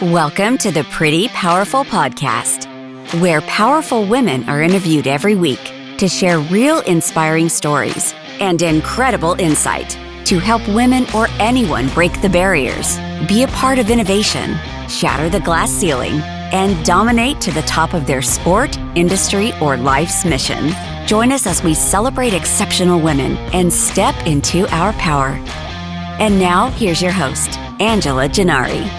Welcome to the Pretty Powerful Podcast, where powerful women are interviewed every week to share real inspiring stories and incredible insight to help women or anyone break the barriers, be a part of innovation, shatter the glass ceiling, and dominate to the top of their sport, industry, or life's mission. Join us as we celebrate exceptional women and step into our power. And now, here's your host, Angela Gennari.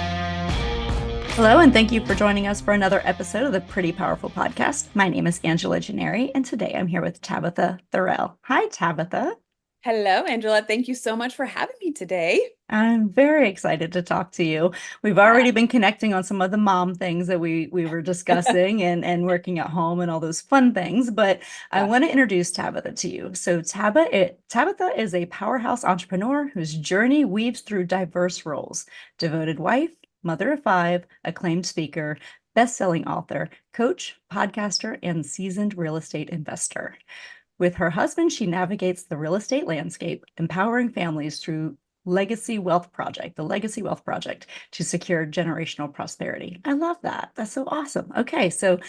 Hello, and thank you for joining us for another episode of the Pretty Powerful Podcast. My name is Angela Gennari, and today I'm here with Tabatha Thorell. Hi, Tabatha. Hello, Angela. Thank you so much for having me today. I'm very excited to talk to you. We've already been connecting on some of the mom things that we were discussing and working at home and all those fun things, but I want to introduce Tabatha to you. So Tabatha is a powerhouse entrepreneur whose journey weaves through diverse roles: devoted wife, mother of five, acclaimed speaker, best-selling author, coach, podcaster, and seasoned real estate investor. With her husband, she navigates the real estate landscape, empowering families through the Legacy Wealth Project, to secure generational prosperity. I love that. That's so awesome. Okay, so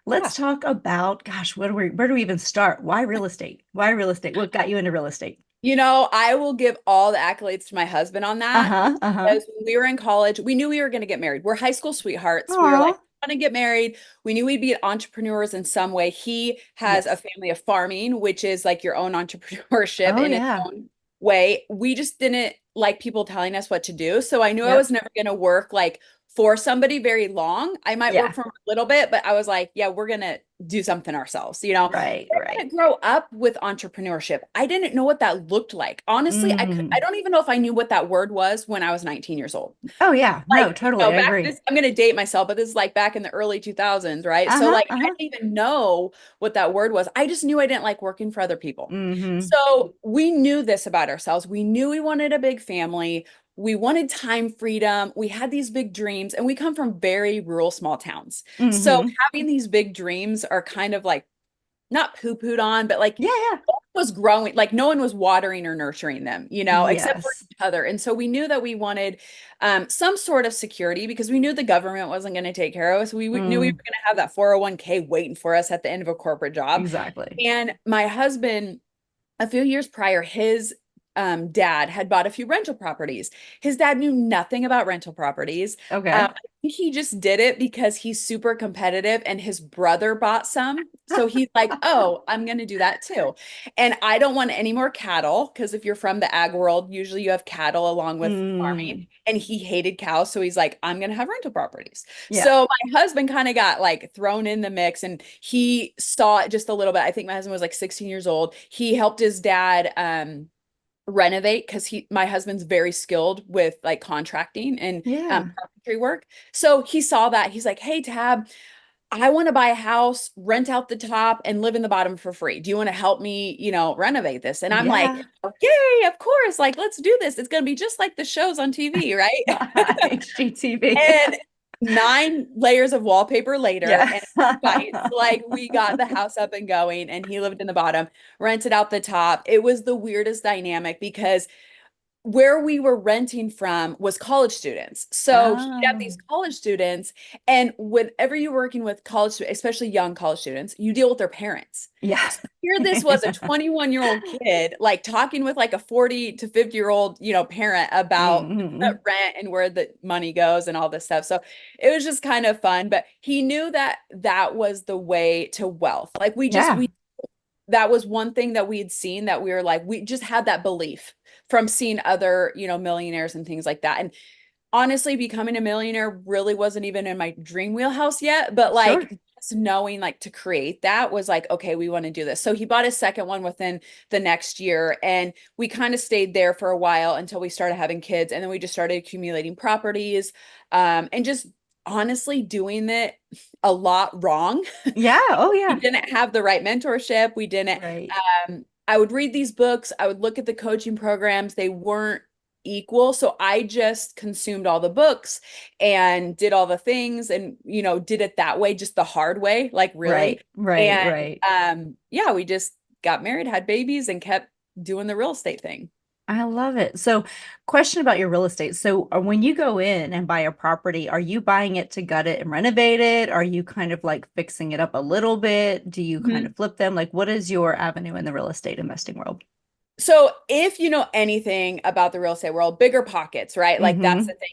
let's talk about, where do we even start? Why real estate? Why real estate? What got you into real estate? You know, I will give all the accolades to my husband on that. Because when we were in college, we knew we were going to get married. We're high school sweethearts. Aww. We were like, want to get married. We knew we'd be entrepreneurs in some way. He has a family of farming, which is like your own entrepreneurship its own way. We just didn't like people telling us what to do. So I knew I was never going to work like for somebody very long. I might work for a little bit, but I was like, we're going to do something ourselves, you know? Right. I didn't grow up with entrepreneurship. I didn't know what that looked like. Honestly, I don't even know if I knew what that word was when I was 19 years old. Oh yeah. Like, no, totally. I agree. I'm going to date myself, but this is like back in the early 2000s, right? So I didn't even know what that word was. I just knew I didn't like working for other people. So we knew this about ourselves. We knew we wanted a big family. We wanted time freedom. We had these big dreams, and we come from very rural, small towns. So having these big dreams are kind of like not poo-pooed on, but like, no one was growing, like no one was watering or nurturing them, you know, except for each other. And so we knew that we wanted some sort of security because we knew the government wasn't going to take care of us. We knew we were going to have that 401k waiting for us at the end of a corporate job. Exactly. And my husband, a few years prior, his dad had bought a few rental properties. His dad knew nothing about rental properties. Okay. I think he just did it because he's super competitive and his brother bought some. So he's like, oh, I'm going to do that too. And I don't want any more cattle because if you're from the ag world, usually you have cattle along with farming, and he hated cows. So he's like, I'm going to have rental properties. So my husband kind of got like thrown in the mix, and he saw it just a little bit. I think my husband was like 16 years old. He helped his dad, renovate because my husband's very skilled with like contracting and carpentry work. So he saw that. He's like, hey, Tab, I want to buy a house, rent out the top, and live in the bottom for free. Do you want to help me, you know, renovate this? And I'm like, yay, of course. Like, let's do this. It's going to be just like the shows on TV, right? HGTV. And 9 layers of wallpaper later, and like we got the house up and going, and he lived in the bottom, rented out the top. It was the weirdest dynamic because where we were renting from was college students. So he'd have these college students, and whenever you're working with college students, especially young college students, you deal with their parents. Yes. So here this was a 21-year-old kid, like talking with like a 40 to 50-year-old, you know, parent about the rent and where the money goes and all this stuff. So it was just kind of fun, but he knew that that was the way to wealth. Like that was one thing that we had seen that we were like, we just had that belief from seeing other, you know, millionaires and things like that. And honestly, becoming a millionaire really wasn't even in my dream wheelhouse yet, but like just knowing like to create that was like, okay, we want to do this. So he bought a second one within the next year, and we kind of stayed there for a while until we started having kids. And then we just started accumulating properties, and just honestly doing it a lot wrong. Yeah. Oh yeah. We didn't have the right mentorship. We didn't, I would read these books. I would look at the coaching programs. They weren't equal. So I just consumed all the books and did all the things and, you know, did it that way, just the hard way, like really. Right. We just got married, had babies, and kept doing the real estate thing. I love it. So, question about your real estate. So, when you go in and buy a property, are you buying it to gut it and renovate it? Are you kind of like fixing it up a little bit? Do you kind of flip them? Like, what is your avenue in the real estate investing world? So if you know anything about the real estate world, bigger pockets, right? Like that's Mm-hmm. the thing.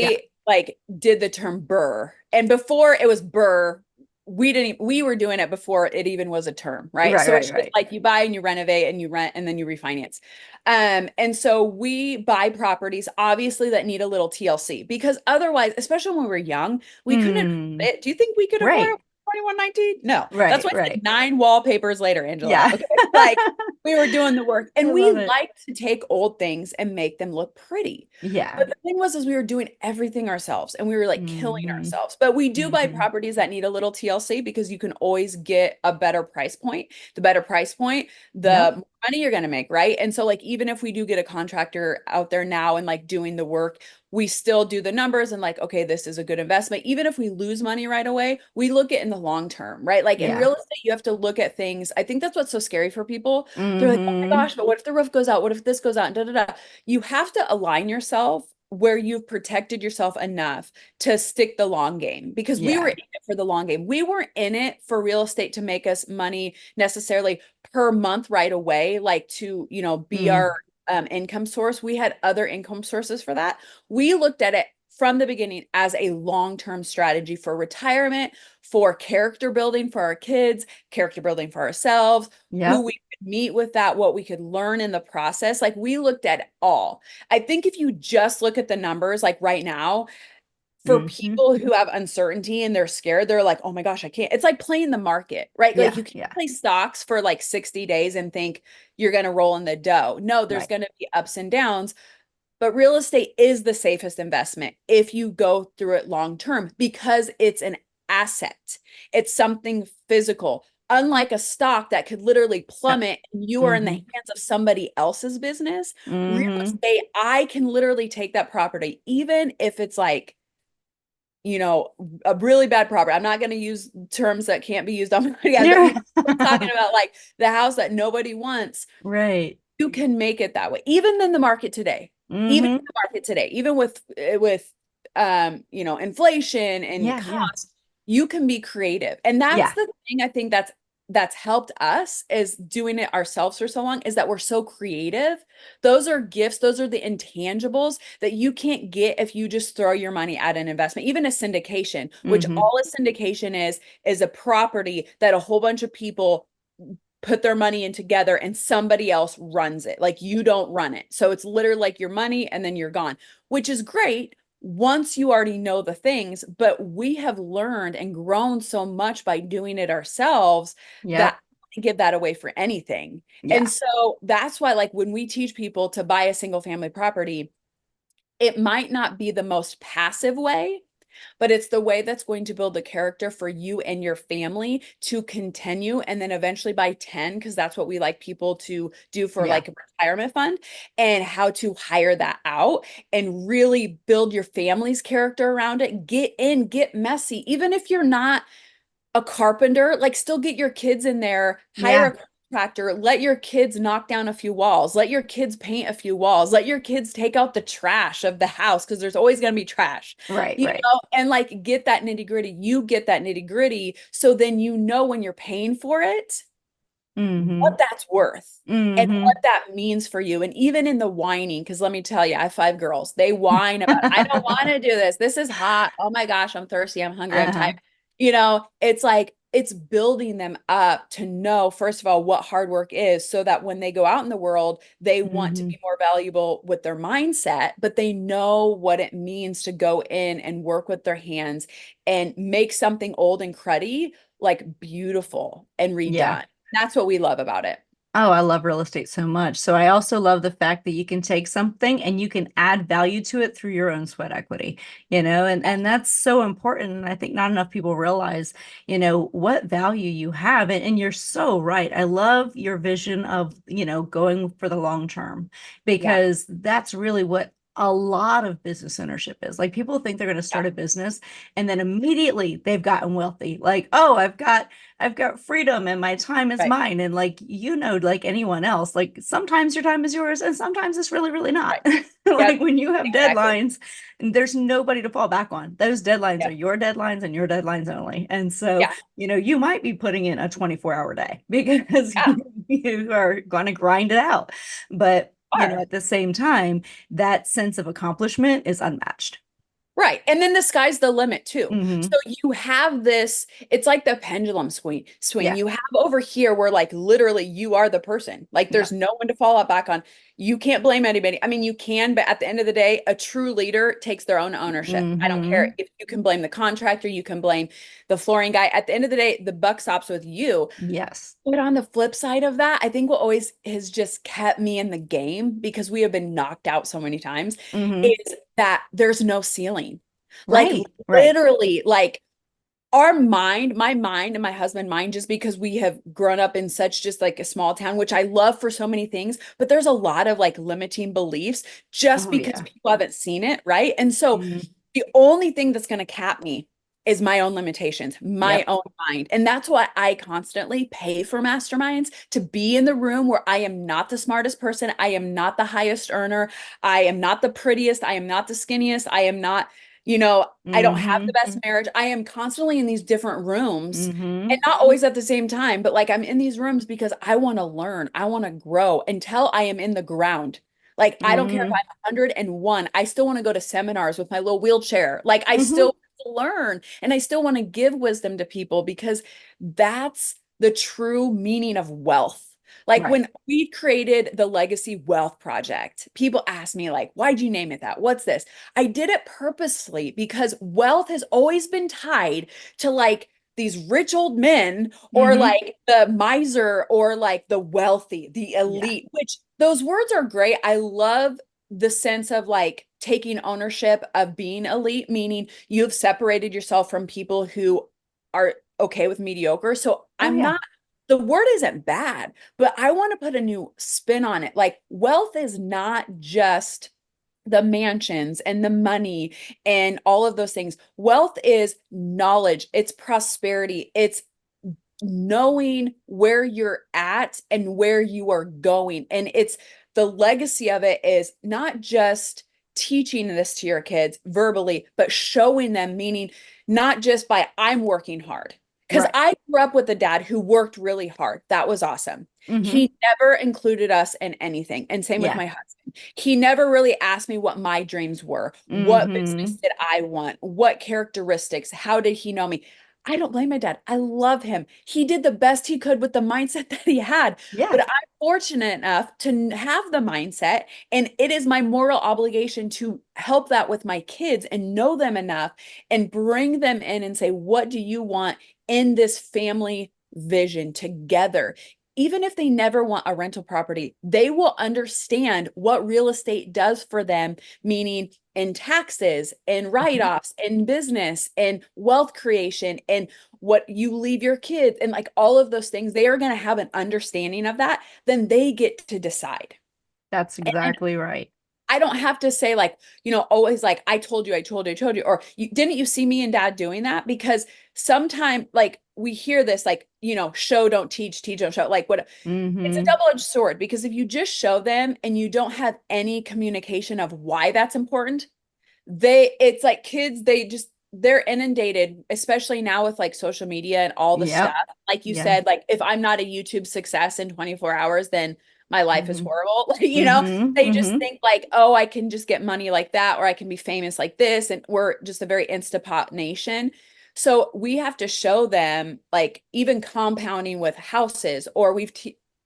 Yeah. They like did the term BRRRR. And before it was BRRRR, we were doing it before it even was a term, right? Right, So right, it's just right. like you buy and you renovate and you rent and then you refinance. And so we buy properties obviously that need a little TLC because otherwise, especially when we were young, we couldn't Mm, afford it. Do you think we could afford it? right, 2119? No. That's right, why I said right. 9 wallpapers later, Angela. Yeah. Okay. Like we were doing the work I and we love it. like to take old things and make them look pretty. Yeah. But the thing was, is we were doing everything ourselves and we were like killing Mm-hmm. ourselves. But we do buy Mm-hmm. properties that need a little TLC because you can always get a better price point. The better price point, the Yep. more money you're going to make, right? And so, like, even if we do get a contractor out there now and like doing the work, we still do the numbers and like, okay, this is a good investment. Even if we lose money right away, we look at in the long term, right? Like in Yeah. real estate, you have to look at things. I think that's what's so scary for people. They're like, oh my Mm-hmm. gosh, but what if the roof goes out? What if this goes out? And da da da. You have to align yourself where you've protected yourself enough to stick the long game because we were Yeah. in it for the long game. We weren't in it for real estate to make us money necessarily per month right away, like to, be Mm. our income source. We had other income sources for that. We looked at it from the beginning as a long-term strategy for retirement, for character building for our kids, character building for ourselves, who Yep. we could meet with that, what we could learn in the process. Like we looked at it all. I think if you just look at the numbers, like right now, for Mm-hmm. people who have uncertainty and they're scared, they're like, oh my gosh, I can't. It's like playing the market, right? Like Yeah. you can't Yeah. play stocks for like 60 days and think you're going to roll in the dough. No, there's Right. going to be ups and downs. But real estate is the safest investment if you go through it long term because it's an asset. It's something physical. Unlike a stock that could literally Yep. plummet and you are in the Mm-hmm. hands of somebody else's business, real Mm-hmm. estate, I can literally take that property, even if it's like, a really bad property. I'm not going to use terms that can't be used on my podcast, but Yeah. we're talking about like the house that nobody wants. Right. You can make it that way, even in the market today. Even in Mm-hmm. the market today, even with inflation and Yeah. Yeah. cost, you can be creative. And that's Yeah. the thing I think that's helped us is doing it ourselves for so long is that we're so creative. Those are gifts, those are the intangibles that you can't get if you just throw your money at an investment. Even a syndication, which Mm-hmm. all a syndication is a property that a whole bunch of people put their money in together and somebody else runs it. Like you don't run it. So it's literally like your money and then you're gone, which is great once you already know the things. But we have learned and grown so much by doing it ourselves that Yep. I can't give that away for anything. And Yeah. so that's why, like, when we teach people to buy a single family property, it might not be the most passive way, but it's the way that's going to build the character for you and your family to continue and then eventually buy 10 because that's what we like people to do for Yeah. like a retirement fund and how to hire that out and really build your family's character around it. Get in, get messy. Even if you're not a carpenter, like still get your kids in there, hire Yeah. a contractor, let your kids knock down a few walls, let your kids paint a few walls, let your kids take out the trash of the house because there's always going to be trash, Right. Right. and like get that nitty gritty. You get that nitty gritty. So then when you're paying for it, what Mm-hmm. that's worth and Mm-hmm. what that means for you. And even in the whining, because let me tell you, I have 5 girls. They whine about, I don't want to do this. This is hot. Oh my gosh, I'm thirsty. I'm hungry. I'm tired. Uh-huh. It's like it's building them up to know, first of all, what hard work is so that when they go out in the world, they want to Mm-hmm. be more valuable with their mindset, but they know what it means to go in and work with their hands and make something old and cruddy, like beautiful and Yeah. redone. That's what we love about it. Oh, I love real estate so much. So I also love the fact that you can take something and you can add value to it through your own sweat equity, and that's so important. And I think not enough people realize, what value you have. And you're so right. I love your vision of, going for the long term Yeah. because that's really what a lot of business ownership is. Like people think they're going to start a business and then immediately they've gotten wealthy. Like, oh, I've got freedom and my time is Right. mine. And like, like anyone else, like sometimes your time is yours and sometimes it's really, really not. Right. Like Yep. when you have Exactly. deadlines, and there's nobody to fall back on. Those deadlines are Yep. your deadlines and your deadlines only. And so, Yeah. you might be putting in a 24-hour day because Yeah. you are going to grind it out. But, Are. at the same time, that sense of accomplishment is unmatched. Right. And then the sky's the limit too. Hmm. So you have this, it's like the pendulum swing. Yeah. You have over here where like literally you are the person. Like Yeah. there's no one to fall back on. You can't blame anybody. I mean, you can, but at the end of the day, a true leader takes their own ownership. I don't care Hmm. if you can blame the contractor, you can blame the flooring guy. At the end of the day, the buck stops with you. Yes. But on the flip side of that, I think what always has just kept me in the game because we have been knocked out so many times Hmm. is that there's no ceiling. Like Right. Right. literally, like our mind, my mind and my husband mind, just because we have grown up in such just like a small town, which I love for so many things, but there's a lot of like limiting beliefs just Oh, because yeah. people haven't seen it, right? And so Hmm. the only thing that's going to cap me is my own limitations, my Yep. own mind. And that's why I constantly pay for masterminds to be in the room where I am not the smartest person. I am not the highest earner. I am not the prettiest. I am not the skinniest. I am not, I don't have the Hmm. best marriage. I am constantly in these different rooms and Hmm. not always at the same time, but like I'm in these rooms because I want to learn. I want to grow until I am in the ground. Like, I don't care if Hmm. I'm 101. I still want to go to seminars with my little wheelchair. Like, I Hmm. still learn and I still want to give wisdom to people because that's the true meaning of wealth. Like Right. when we created the Legacy Wealth Project, people ask me like, why'd you name it that? What's this? I did it purposely because wealth has always been tied to like these rich old men or Hmm. like the miser or like the wealthy, the Yeah. elite, which those words are great. I love the sense of like taking ownership of being elite, meaning you've separated yourself from people who are okay with mediocre. So Oh, I'm yeah. not, the word isn't bad, but I want to put a new spin on it. Like wealth is not just the mansions and the money and all of those things. Wealth is knowledge, it's prosperity, it's knowing where you're at and where you are going. And it's the legacy of it is not just teaching this to your kids verbally, but showing them, meaning not just by I'm working hard. Because Right. I grew up with a dad who worked really hard. That was awesome. Hmm. He never included us in anything. And same with Yeah. my husband. He never really asked me what my dreams were. What Hmm. business did I want? What characteristics? How did he know me? I don't blame my dad. I love him. He did the best he could with the mindset that he had. But Yeah. I'm fortunate enough to have the mindset, and it is my moral obligation to help that with my kids and know them enough and bring them in and say, what do you want in this family vision together? Even if they never want a rental property, they will understand what real estate does for them, meaning in taxes and write-offs and business and wealth creation and what you leave your kids and like all of those things. They are going to have an understanding of that. Then they get to decide. That's And exactly right. I don't have to say like, always like, I told you, I told you, I told you, or didn't you see me and dad doing that? Because sometimes like we hear this, like, show, don't teach, teach, don't show, like what it's a Hmm. double-edged sword because if you just show them and you don't have any communication of why that's important, it's like kids, they're inundated, especially now with like social media and all the stuff. Yep. Like you Yeah. said, like if I'm not a YouTube success in 24 hours, then my life is Hmm. horrible. Like, Hmm. they just Hmm. think like, oh, I can just get money like that, or I can be famous like this. And we're just a very Instapot nation. So we have to show them like even compounding with houses, or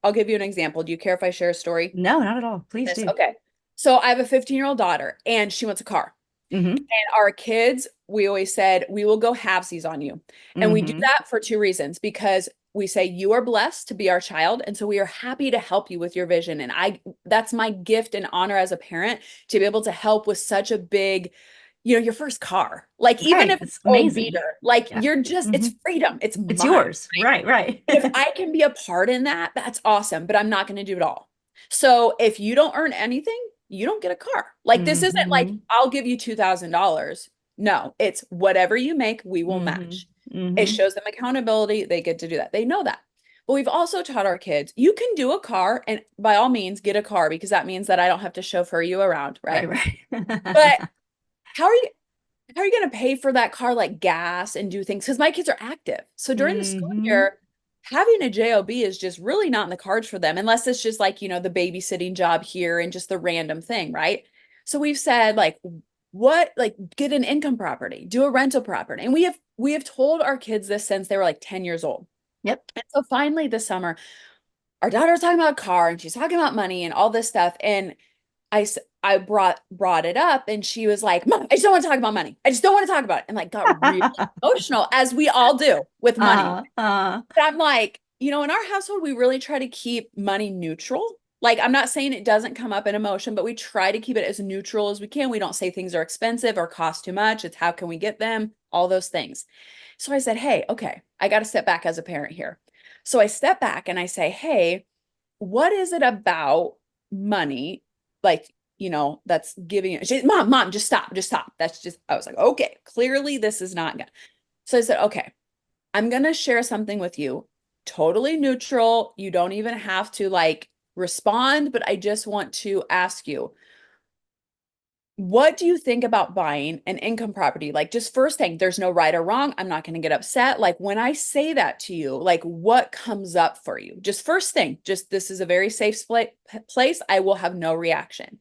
I'll give you an example. Do you care if I share a story? No, not at all. Please do. Okay. So I have a 15-year-old daughter and she wants a car. Hmm. And our kids, we always said, we will go halvesies on you. And we do Hmm. that for two reasons, because we say you are blessed to be our child. And so we are happy to help you with your vision. And that's my gift and honor as a parent to be able to help with such a big, your first car. Like even Right. if it's It's old amazing. beater, like Yeah. it's Hmm. freedom. It's It's mine. yours. Right. Right. If I can be a part in that, that's awesome, but I'm not going to do it all. So if you don't earn anything, you don't get a car. Like, this isn't like, I'll give you $2,000. No, it's whatever you make, we will match. It shows them accountability. They get to do that. They know that. But we've also taught our kids, you can do a car, and by all means get a car, because that means that I don't have to chauffeur you around, right? But how are you going to pay for that car, like gas and do things? Because my kids are active. So during the school year, having a job is just really not in the cards for them, unless it's just like, the babysitting job here and just the random thing, right? So we've said, like, get an income property, do a rental property. And we have told our kids this since they were like 10 years old. Yep. And so finally this summer, our daughter's talking about a car and she's talking about money and all this stuff. And I brought it up, and she was like, Mom, I just don't want to talk about money. I just don't want to talk about it. And like got really emotional, as we all do with money. But I'm like, in our household, we really try to keep money neutral. Like, I'm not saying it doesn't come up in emotion, but we try to keep it as neutral as we can. We don't say things are expensive or cost too much. It's how can we get them? All those things. So I said, hey, okay, I got to step back as a parent here. So I step back and I say, hey, what is it about money? Like, that's giving it. Mom, just stop. I was like, okay, clearly this is not good. So I said, okay, I'm going to share something with you. Totally neutral. You don't even have to like respond, but I just want to ask you, what do you think about buying an income property? Like, just first thing, there's no right or wrong. I'm not going to get upset. Like, when I say that to you, like, what comes up for you? Just first thing, this is a very safe place. I will have no reaction.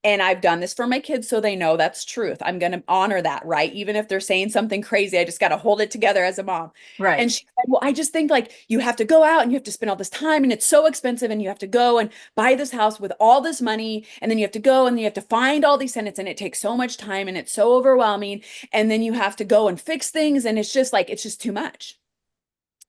And I've done this for my kids, so they know that's truth. I'm going to honor that, right? Even if they're saying something crazy, I just got to hold it together as a mom. Right. And she said, well, I just think like you have to go out and you have to spend all this time and it's so expensive and you have to go and buy this house with all this money. And then you have to go and you have to find all these tenants and it takes so much time and it's so overwhelming. And then you have to go and fix things. And it's just like, it's just too much.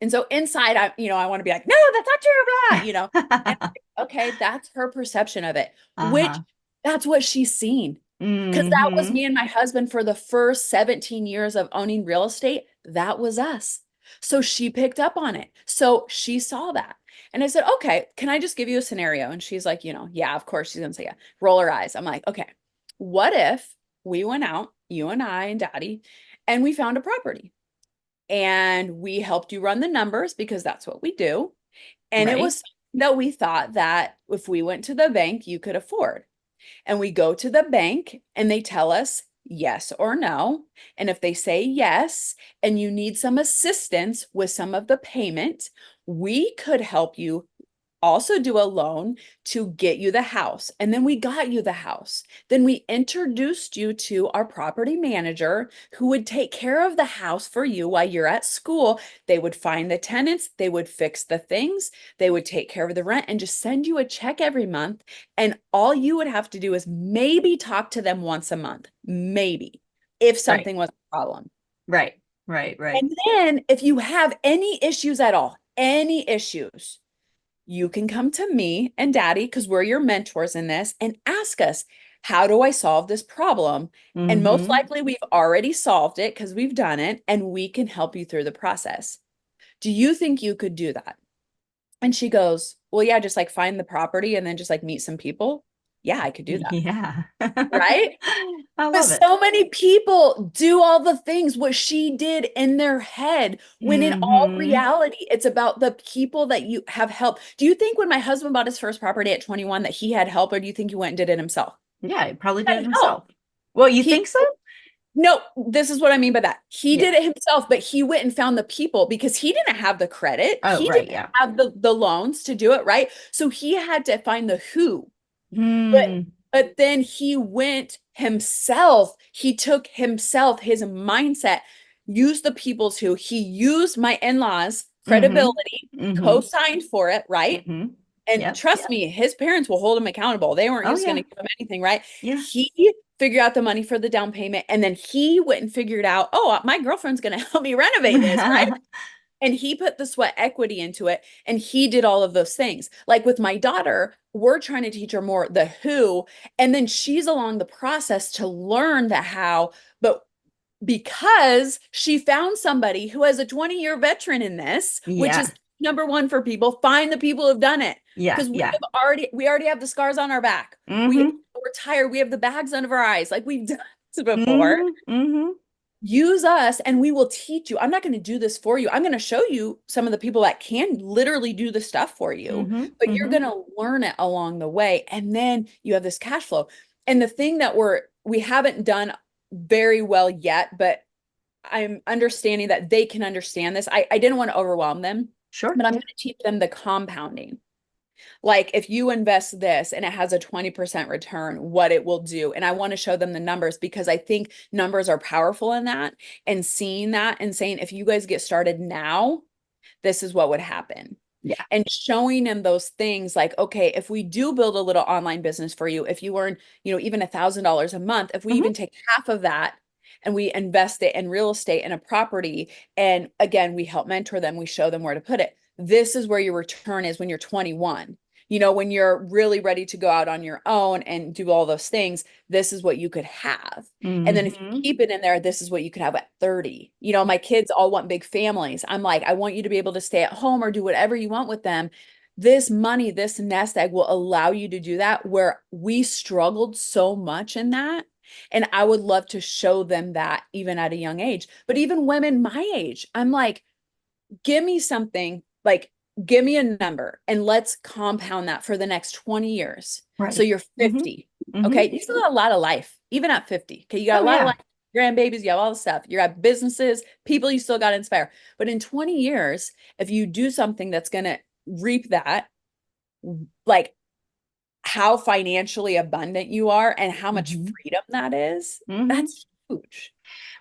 And so inside, I want to be like, no, that's not true, blah, And I'm like, okay, that's her perception of it, which that's what she's seen. Because that was me and my husband for the first 17 years of owning real estate. That was us. So she picked up on it. So she saw that. And I said, okay, can I just give you a scenario? And she's like, yeah, of course she's going to say, yeah. Roll her eyes. I'm like, okay, what if we went out, you and I and Daddy, and we found a property and we helped you run the numbers because that's what we do. And it was something that we thought that if we went to the bank, you could afford. And we go to the bank and they tell us yes or no. And if they say yes, and you need some assistance with some of the payment, we could help you also do a loan to get you the house. And then we got you the house. Then we introduced you to our property manager who would take care of the house for you while you're at school. They would find the tenants, they would fix the things, they would take care of the rent and just send you a check every month. And all you would have to do is maybe talk to them once a month, maybe, if something was a problem. Right. And then if you have any issues at all, any issues, you can come to me and Daddy, because we're your mentors in this, and ask us, how do I solve this problem? And most likely we've already solved it because we've done it and we can help you through the process. Do you think you could do that? And she goes, well, yeah, just like find the property and then just like meet some people. Yeah, I could do that. Yeah. Right? I love But it. so many people do all the things what she did in their head, when in all reality, it's about the people that you have helped. Do you think when my husband bought his first property at 21 that he had help, or do you think he went and did it himself? Yeah, he probably did it himself. Well, you think so? No, this is what I mean by that. He did it himself, but he went and found the people because he didn't have the credit. He didn't have the loans to do it, right? So he had to find the who. But then he went himself. He took himself, his mindset, used the people's who. He used my in-laws' credibility, co-signed for it, right? And trust me, his parents will hold him accountable. They weren't just going to give him anything, right? He figured out the money for the down payment. And then he went and figured out, oh, my girlfriend's going to help me renovate this, right? And he put the sweat equity into it. And he did all of those things. Like with my daughter, we're trying to teach her more the who. And then she's along the process to learn the how. But because she found somebody who has a 20-year veteran in this, which is number one for people, find the people who've done it. Because we already have the scars on our back. We're tired. We have the bags under our eyes. Like we've done this before. Mm-hmm, mm-hmm. Use us and we will teach you. I'm not going to do this for you. I'm going to show you some of the people that can literally do the stuff for you, Mm-hmm, but you're mm-hmm. going to learn it along the way. And then you have this cash flow. And the thing that we haven't done very well yet, but I'm understanding that they can understand this. I didn't want to overwhelm them, Sure. but I'm going to teach them the compounding. Like if you invest this and it has a 20% return, what it will do. And I want to show them the numbers because I think numbers are powerful in that, and seeing that and saying, if you guys get started now, this is what would happen. Yeah. And showing them those things like, okay, if we do build a little online business for you, if you earn, even $1,000 a month, if we Mm-hmm. even take half of that and we invest it in real estate and a property, and again, we help mentor them, we show them where to put it. This is where your return is when you're 21. When you're really ready to go out on your own and do all those things, this is what you could have. Mm-hmm. And then if you keep it in there, this is what you could have at 30. My kids all want big families. I'm like, I want you to be able to stay at home or do whatever you want with them. This money, this nest egg will allow you to do that, where we struggled so much in that. And I would love to show them that even at a young age. But even women my age, I'm like, give me something, like give me a number and let's compound that for the next 20 years. Right. So you're 50. Mm-hmm. Okay. You still got a lot of life, even at 50. Okay. You got a lot of life, grandbabies, you have all the stuff. You got businesses, people you still got to inspire. But in 20 years, if you do something that's going to reap that, like how financially abundant you are and how much freedom that is, that's huge.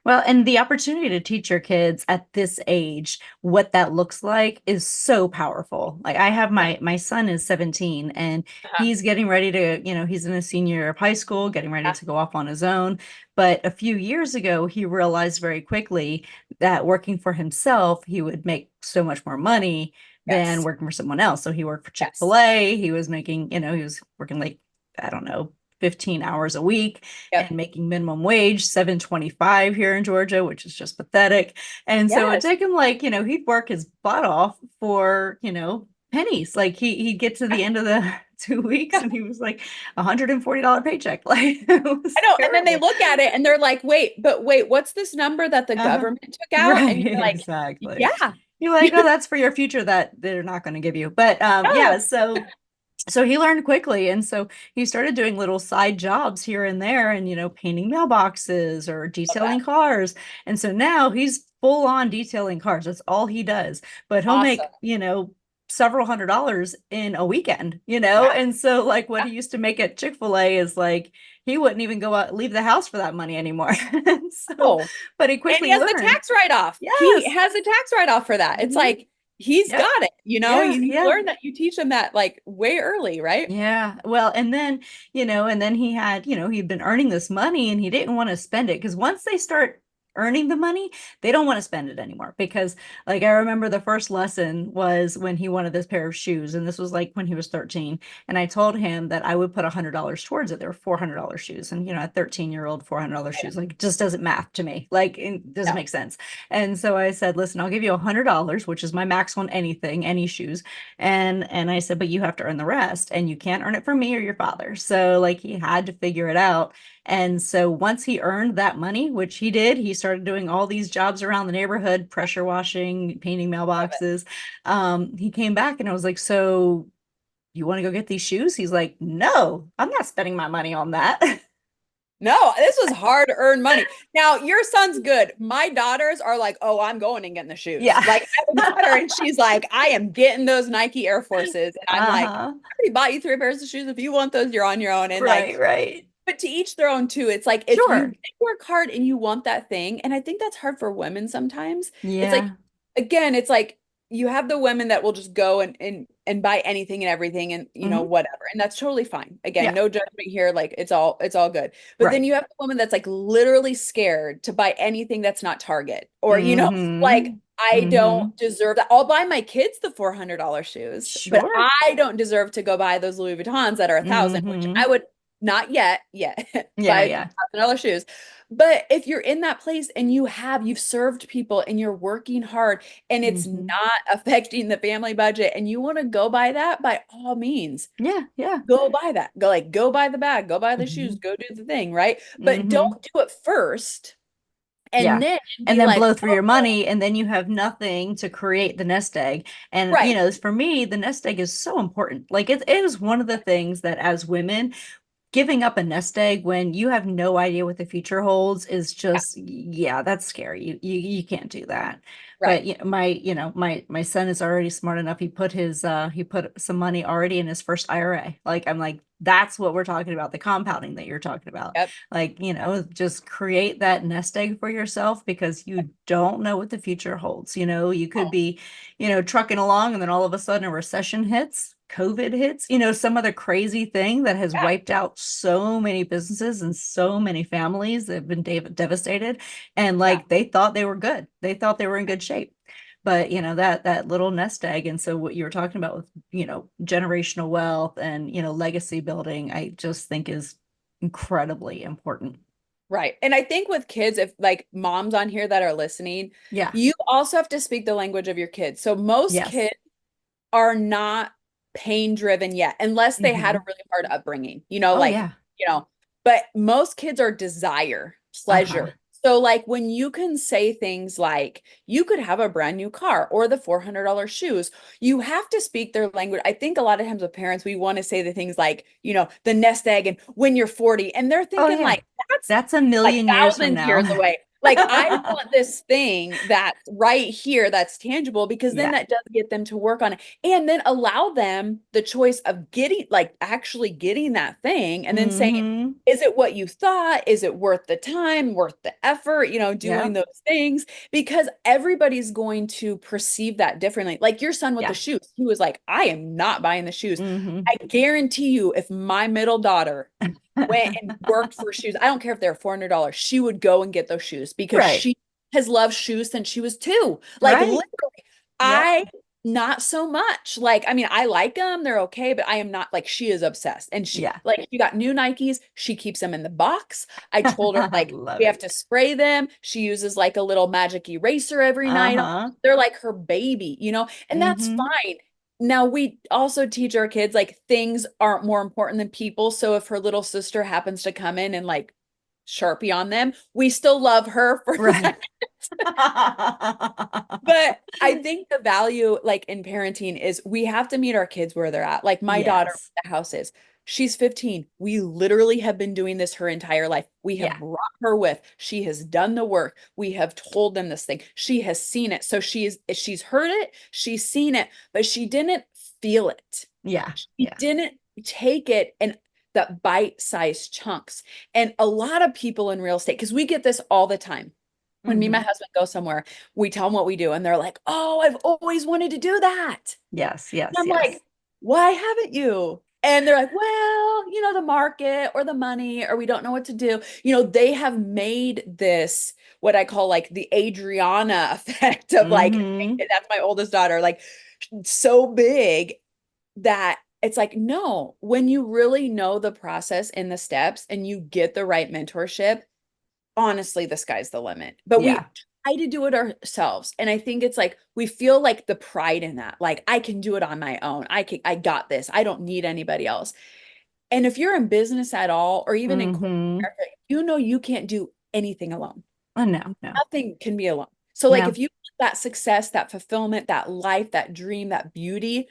Well, and the opportunity to teach your kids at this age what that looks like is so powerful. Like I have my son is 17 and he's getting ready to, he's in a senior year of high school, getting ready to go off on his own. But a few years ago, he realized very quickly that working for himself, he would make so much more money than working for someone else. So he worked for Chick-fil-A. He was making, he was working like, I don't know, 15 hours a week and making minimum wage, $7.25 here in Georgia, which is just pathetic. And so it took him like, he'd work his butt off for, pennies. Like he'd get to the end of the 2 weeks and he was like $140 paycheck. Like I know. Terrible. And then they look at it and they're like, wait, what's this number that the government took out? Right, and you're like, exactly. Yeah. You're like, oh, that's for your future that they're not going to give you. But yeah, so he learned quickly. And so he started doing little side jobs here and there and, painting mailboxes or detailing cars. And so now he's full on detailing cars. That's all he does. But he'll make, several $100s in a weekend, And so like what he used to make at Chick-fil-A is like, he wouldn't even go out, leave the house for that money anymore. But he quickly and he has learned. the tax write-off. Yes. He has a tax write-off for that. It's like, he's got it, you learn that, you teach them that like way early, right? Yeah. Well, and then, and then he had, he'd been earning this money and he didn't want to spend it because once they start earning the money, they don't want to spend it anymore. Because like I remember the first lesson was when he wanted this pair of shoes, and this was like when he was 13. And I told him that I would put $100 towards it. They were $400 shoes, and a 13-year-old $400 shoes like just doesn't math to me. Like it doesn't make sense. And so I said, listen, I'll give you $100, which is my max on anything, any shoes. And I said, but you have to earn the rest, and you can't earn it from me or your father. So like he had to figure it out. And so once he earned that money, which he did, he started doing all these jobs around the neighborhood, pressure washing, painting mailboxes. He came back and I was like, so you want to go get these shoes? He's like, no, I'm not spending my money on that. No, this was hard earned money. Now your son's good. My daughters are like, oh, I'm going and getting the shoes. Yeah. Like I have a daughter and she's like, I am getting those Nike Air Forces. And I'm like, I already bought you 3 pairs of shoes. If you want those, you're on your own. And right. But to each their own too. It's like if you work hard and you want that thing, and I think that's hard for women sometimes. Yeah. It's like, again, it's like you have the women that will just go and buy anything and everything and whatever. And that's totally fine. Again, no judgment here. Like it's all good. But then you have the woman that's like literally scared to buy anything that's not Target or, like I don't deserve that. I'll buy my kids the $400 shoes, but I don't deserve to go buy those Louis Vuittons that are $1,000, which I would not yet buy $1,000 shoes. But if you're in that place and you've served people and you're working hard and it's Mhm. not affecting the family budget and you want to go buy that, by all means, Yeah, yeah. go buy that. Go buy the bag, go buy the shoes, Mhm. go do the thing, right? But Mhm. don't do it first and Yeah. then And be then like, blow through your oh, money, and then you have nothing to create the nest egg. And, right. for me, the nest egg is so important. Like it is one of the things that as women, giving up a nest egg when you have no idea what the future holds is Yeah, just, yeah, that's scary. You can't do that. right. But my son is already smart enough. He put some money already in his first IRA. Like I'm like, that's what we're talking about, the compounding that you're talking about. Yep. Like, just create that nest egg for yourself, because you don't know what the future holds. You could Oh, be, trucking along, and then all of a sudden a recession hits, COVID hits, some other crazy thing that has yeah. wiped out so many businesses and so many families that have been devastated. And Yeah. like they thought they were good. They thought they were in good shape. But that little nest egg. And so what you were talking about with, generational wealth and, legacy building, I just think is incredibly important. Right. And I think with kids, if like moms on here that are listening, Yeah. you also have to speak the language of your kids. So most Yes. kids are not pain driven yet, unless they had a Hmm. really hard upbringing, Oh yeah. but most kids are desire, Uh-huh. pleasure. So like when you can say things like you could have a brand new car or the $400 shoes, you have to speak their language. I think a lot of times with parents, we want to say the things like, the nest egg and when you're 40, and they're Oh thinking yeah. like, that's That's a like million years from thousands years now. away. Like I want this thing that's right here that's tangible, because then Yeah. that does get them to work on it and then allow them the choice of getting like actually getting that thing and then saying, Hmm. is it what you thought? Is it worth the time, worth the effort, Yeah. doing those things? Because everybody's going to perceive that differently. Like your son with the Yeah. shoes, he was like, I am not buying the shoes. Hmm. I guarantee you, if my middle daughter went and worked for shoes, I don't care if they're $400, she would go and get those shoes because Right. she has loved shoes since she was 2. Like Right. literally, Yep. I not so much. Like, I mean, I like them, they're okay, but I am not like she is obsessed. And Yeah. she got new Nikes, she keeps them in the box. I told her I like love we have it. to spray them. She uses like a little magic eraser every night. Uh-huh. They're like her baby, and that's Hmm. fine. Now we also teach our kids like things aren't more important than people. So if her little sister happens to come in and like Sharpie on them, we still love her for Right. that. But I think the value like in parenting is we have to meet our kids where they're at. Like my daughter, Yes. the house is, she's 15. We literally have been doing this her entire life. We have Yeah. brought her with. She has done the work. We have told them this thing. She has seen it. So she's heard it, she's seen it, but she didn't feel it. Yeah. She Yeah. didn't take it and that bite-sized chunks. And a lot of people in real estate, because we get this all the time. When me and my Hmm. husband go somewhere, we tell them what we do, and they're like, "Oh, I've always wanted to do that." Yes. And Yes. I'm Yes. like, "Why haven't you?" And they're like, "Well, the market or the money, or we don't know what to do." They have made this what I call like the Adriana effect of like, Hmm. that's my oldest daughter, like so big that it's like, no, when you really know the process and the steps and you get the right mentorship, honestly, the sky's the limit. But we Yeah. try to do it ourselves. And I think it's like we feel like the pride in that. Like I can do it on my own. I got this. I don't need anybody else. And if you're in business at all, or even in corporate Hmm. America, you can't do anything alone. Oh, no, no, Nothing can be alone. So like if no. you want that success, that fulfillment, that life, that dream, that beauty,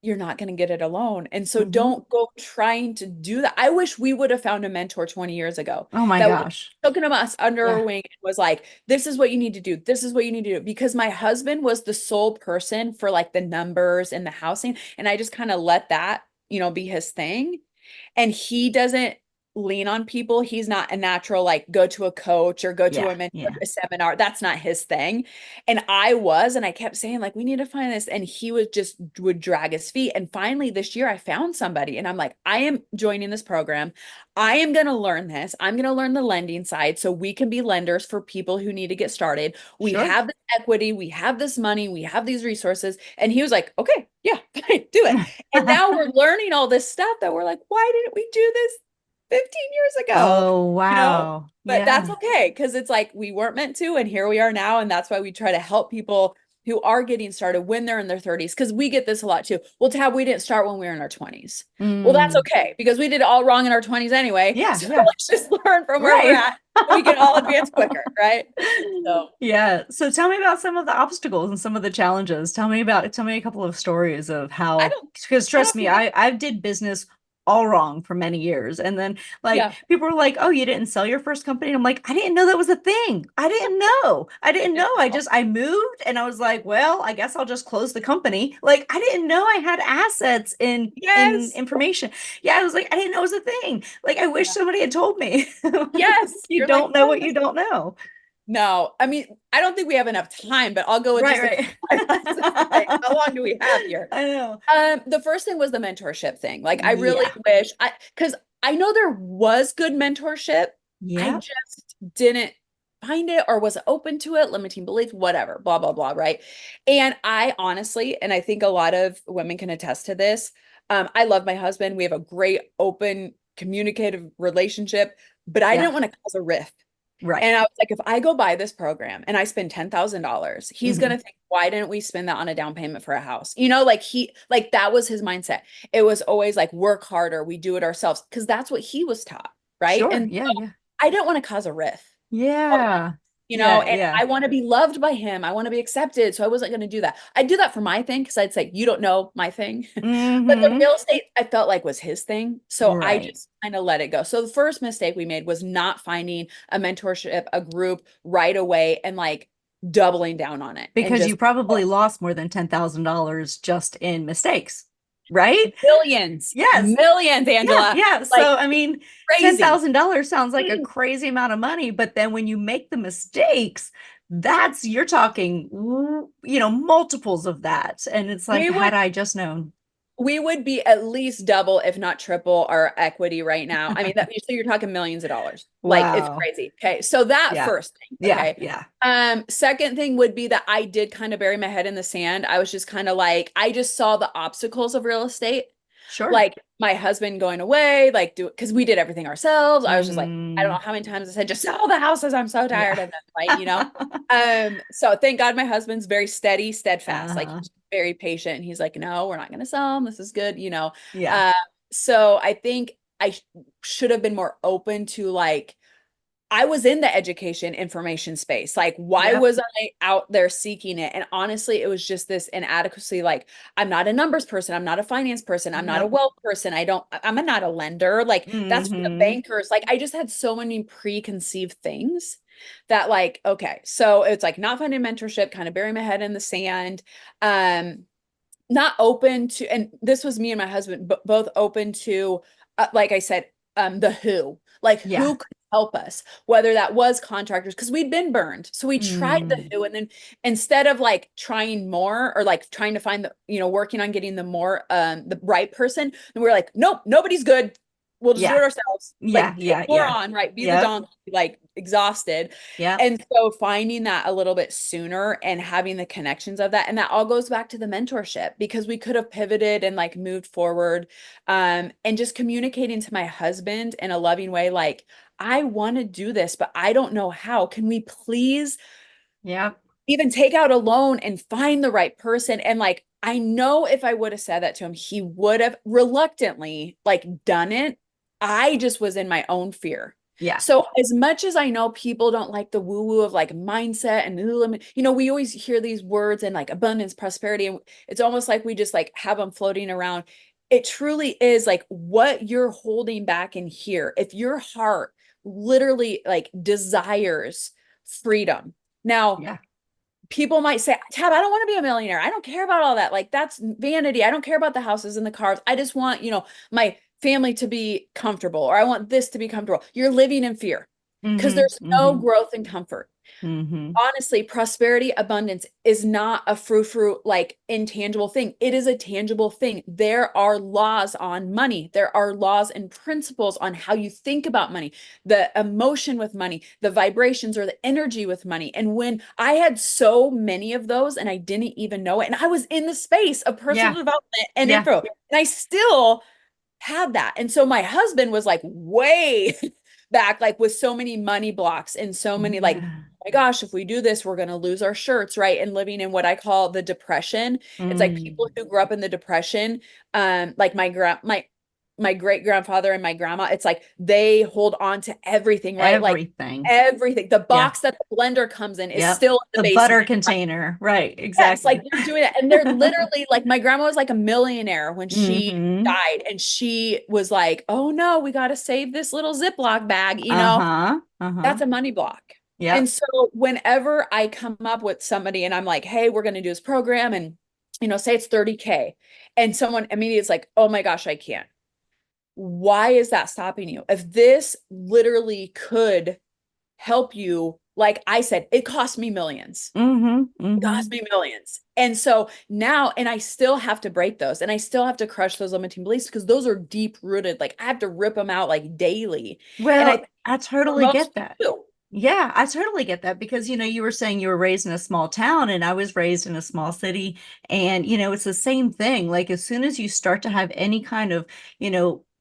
you're not going to get it alone. And so Hmm. don't go trying to do that. I wish we would have found a mentor 20 years ago Oh my that would gosh. have taken us under our Yeah. wing and was like, this is what you need to do. This is what you need to do. Because my husband was the sole person for like the numbers and the housing. And I just kind of let that, be his thing. And he doesn't lean on people. He's not a natural, like go to a coach or go to Yeah. a mentor, Yeah. a seminar. That's not his thing. And I kept saying like, we need to find this. And he would drag his feet. And finally this year I found somebody and I'm like, I am joining this program. I am going to learn this. I'm going to learn the lending side so we can be lenders for people who need to get started. We Sure. have this equity. We have this money. We have these resources. And he was like, okay, yeah, fine, do it. And now we're learning all this stuff that we're like, why didn't we do this 15 years ago, Oh, you know, wow. but that's Yeah. okay. Cause it's like, we weren't meant to, and here we are now. And that's why we try to help people who are getting started when they're in their 30s. Cause we get this a lot too. Well, Tab, we didn't start when we were in our 20s. Well, that's Mm. okay because we did it all wrong in our 20s anyway. Yeah. So Yeah. let's just learn from where we're Right. at. So we can all advance quicker, right? So Yeah. So tell me about some of the obstacles and some of the challenges. Tell me a couple of stories of I how, don't, because I trust don't me, feel like, I did business all wrong for many years. And then like yeah. people were like, "Oh, you didn't sell your first company." And I'm like, "I didn't know that was a thing. I didn't know. I didn't know. I moved and I was like, well, I guess I'll just close the company." Like I didn't know I had assets in Yes. information. Yeah, I was like, I didn't know it was a thing. Like I wish Yeah. somebody had told me. Yes. You You're like, don't know what you don't know. no, I mean, I don't think we have enough time, but I'll go with just a couple Right, highlights. Like, how long do we have here? I know. The first thing was the mentorship thing. Like, I really Yeah. wish because I know there was good mentorship. I Yeah. just didn't find it or was open to it, limiting beliefs, whatever, blah, blah, blah. Right. And I honestly, and I think a lot of women can attest to this. I love my husband. We have a great, open, communicative relationship, but I Yeah. didn't want to cause a rift. Right. And I was like, if I go buy this program and I spend $10,000, he's Hmm. gonna think, why didn't we spend that on a down payment for a house? Like that was his mindset. It was always like, work harder, we do it ourselves, because that's what he was taught, right? Sure. And Yeah. so Yeah. I didn't want to cause a rift. Yeah. Yeah. And Yeah. I want to be loved by him. I want to be accepted. So I wasn't going to do that. I'd do that for my thing because I'd say, you don't know my thing. But the Hmm. real estate, I felt like was his thing. So I Right. just kind of let it go. So the first mistake we made was not finding a mentorship, a group right away and like doubling down on it and Because you just probably lost more than $10,000 just in mistakes, right? millions, Yes. millions, Yeah. Angela, Yeah. like So, I mean, crazy. $10,000 sounds like a crazy amount of money, but then when you make the mistakes, you're talking, multiples of that. And it's like, We would had I just known. we would be at least double, if not triple, our equity right now. I mean, so you're talking millions of dollars. Like it's Wow. crazy. Okay. So that Yeah. first thing. Yeah. Okay. Yeah. Second thing would be that I did kind of bury my head in the sand. I was just kind of like, I just saw the obstacles of real estate, Sure. like my husband going away, like because we did everything ourselves. I was just like, I don't know Mm, how many times I said, just sell the houses. I'm so yeah. tired of them. Right. So thank God my husband's very steady, steadfast. Like Uh-huh. he's very patient. He's like, no, we're not going to sell them. This is good. Yeah. Uh, so I think I should have been more open to like, I was in the education information space. Like, why Yep. was I out there seeking it? And honestly, it was just this inadequacy. Like, I'm not a numbers person. I'm not a finance person. I'm not a Yep. wealth person. I'm not a lender. Like, that's for the Hmm. bankers. Like, I just had so many preconceived things that, like, okay. So it's like not finding mentorship, kind of burying my head in the sand. Not open to, and this was me and my husband, both open to, like I said, the like Yeah. who could help us, whether that was contractors, because we'd been burned. So we tried the Mm. who, and then instead of like trying more or like trying to find working on getting the right person, and we're like, nope, nobody's good. We'll just do Yeah. it ourselves. Yeah. Like take Yeah. more Yeah. on, right? Be the Yep. donkey, like exhausted. Yep. And so finding that a little bit sooner and having the connections of that, and that all goes back to the mentorship because we could have pivoted and like moved forward. And just communicating to my husband in a loving way, like, I want to do this, but I don't know how. Can we please Yep. even take out a loan and find the right person? And like, I know if I would have said that to him, he would have reluctantly like done it. I just was in my own fear. Yeah. So as much as I know people don't like the woo woo of like mindset and, we always hear these words and like abundance, prosperity, and it's almost like we just like have them floating around. It truly is like what you're holding back in here. If your heart literally like desires freedom. Now, Yeah. people might say, Tab, I don't want to be a millionaire. I don't care about all that. Like that's vanity. I don't care about the houses and the cars. I just want, my family to be comfortable, or I want this to be comfortable. You're living in fear because Hmm. there's no Hmm. growth and comfort. Hmm. Honestly, prosperity, abundance is not a frou-frou, like intangible thing. It is a tangible thing. There are laws on money. There are laws and principles on how you think about money, the emotion with money, the vibrations or the energy with money. And when I had so many of those and I didn't even know it, and I was in the space of personal Yeah. development and Yeah. info, and I still had that. And so my husband was like way back, like with so many money blocks and so many like, Yeah. oh my gosh, if we do this, we're going to lose our shirts, right? And living in what I call the depression. It's like people who grew up in the depression, like my great grandfather and my grandma, it's like they hold on to everything, right? Like Everything. everything. The Yeah. box that the blender comes in is Yep. still in the The basement. butter container. Right. Yes, like Exactly. they're doing that. And they're literally like, my grandma was like a millionaire when she Mm-hmm. died. And she was like, oh no, we got to save this little Ziploc bag, Uh-huh. Uh-huh. that's a money block. And Yep. so whenever I come up with somebody and I'm like, hey, we're going to do this program and, say it's 30K and someone immediately is like, oh my gosh, I can't. Why is that stopping you? If this literally could help you, like I said, it cost me millions. Mm-hmm. It Mm-hmm. cost me millions. And so now, and I still have to break those and I still have to crush those limiting beliefs because those are deep rooted. Like I have to rip them out like daily. And Well, I I for totally most get that. people, Yeah, I totally get that because, you were saying you were raised in a small town and I was raised in a small city. And, it's the same thing. Like, as soon as you start to have any kind of,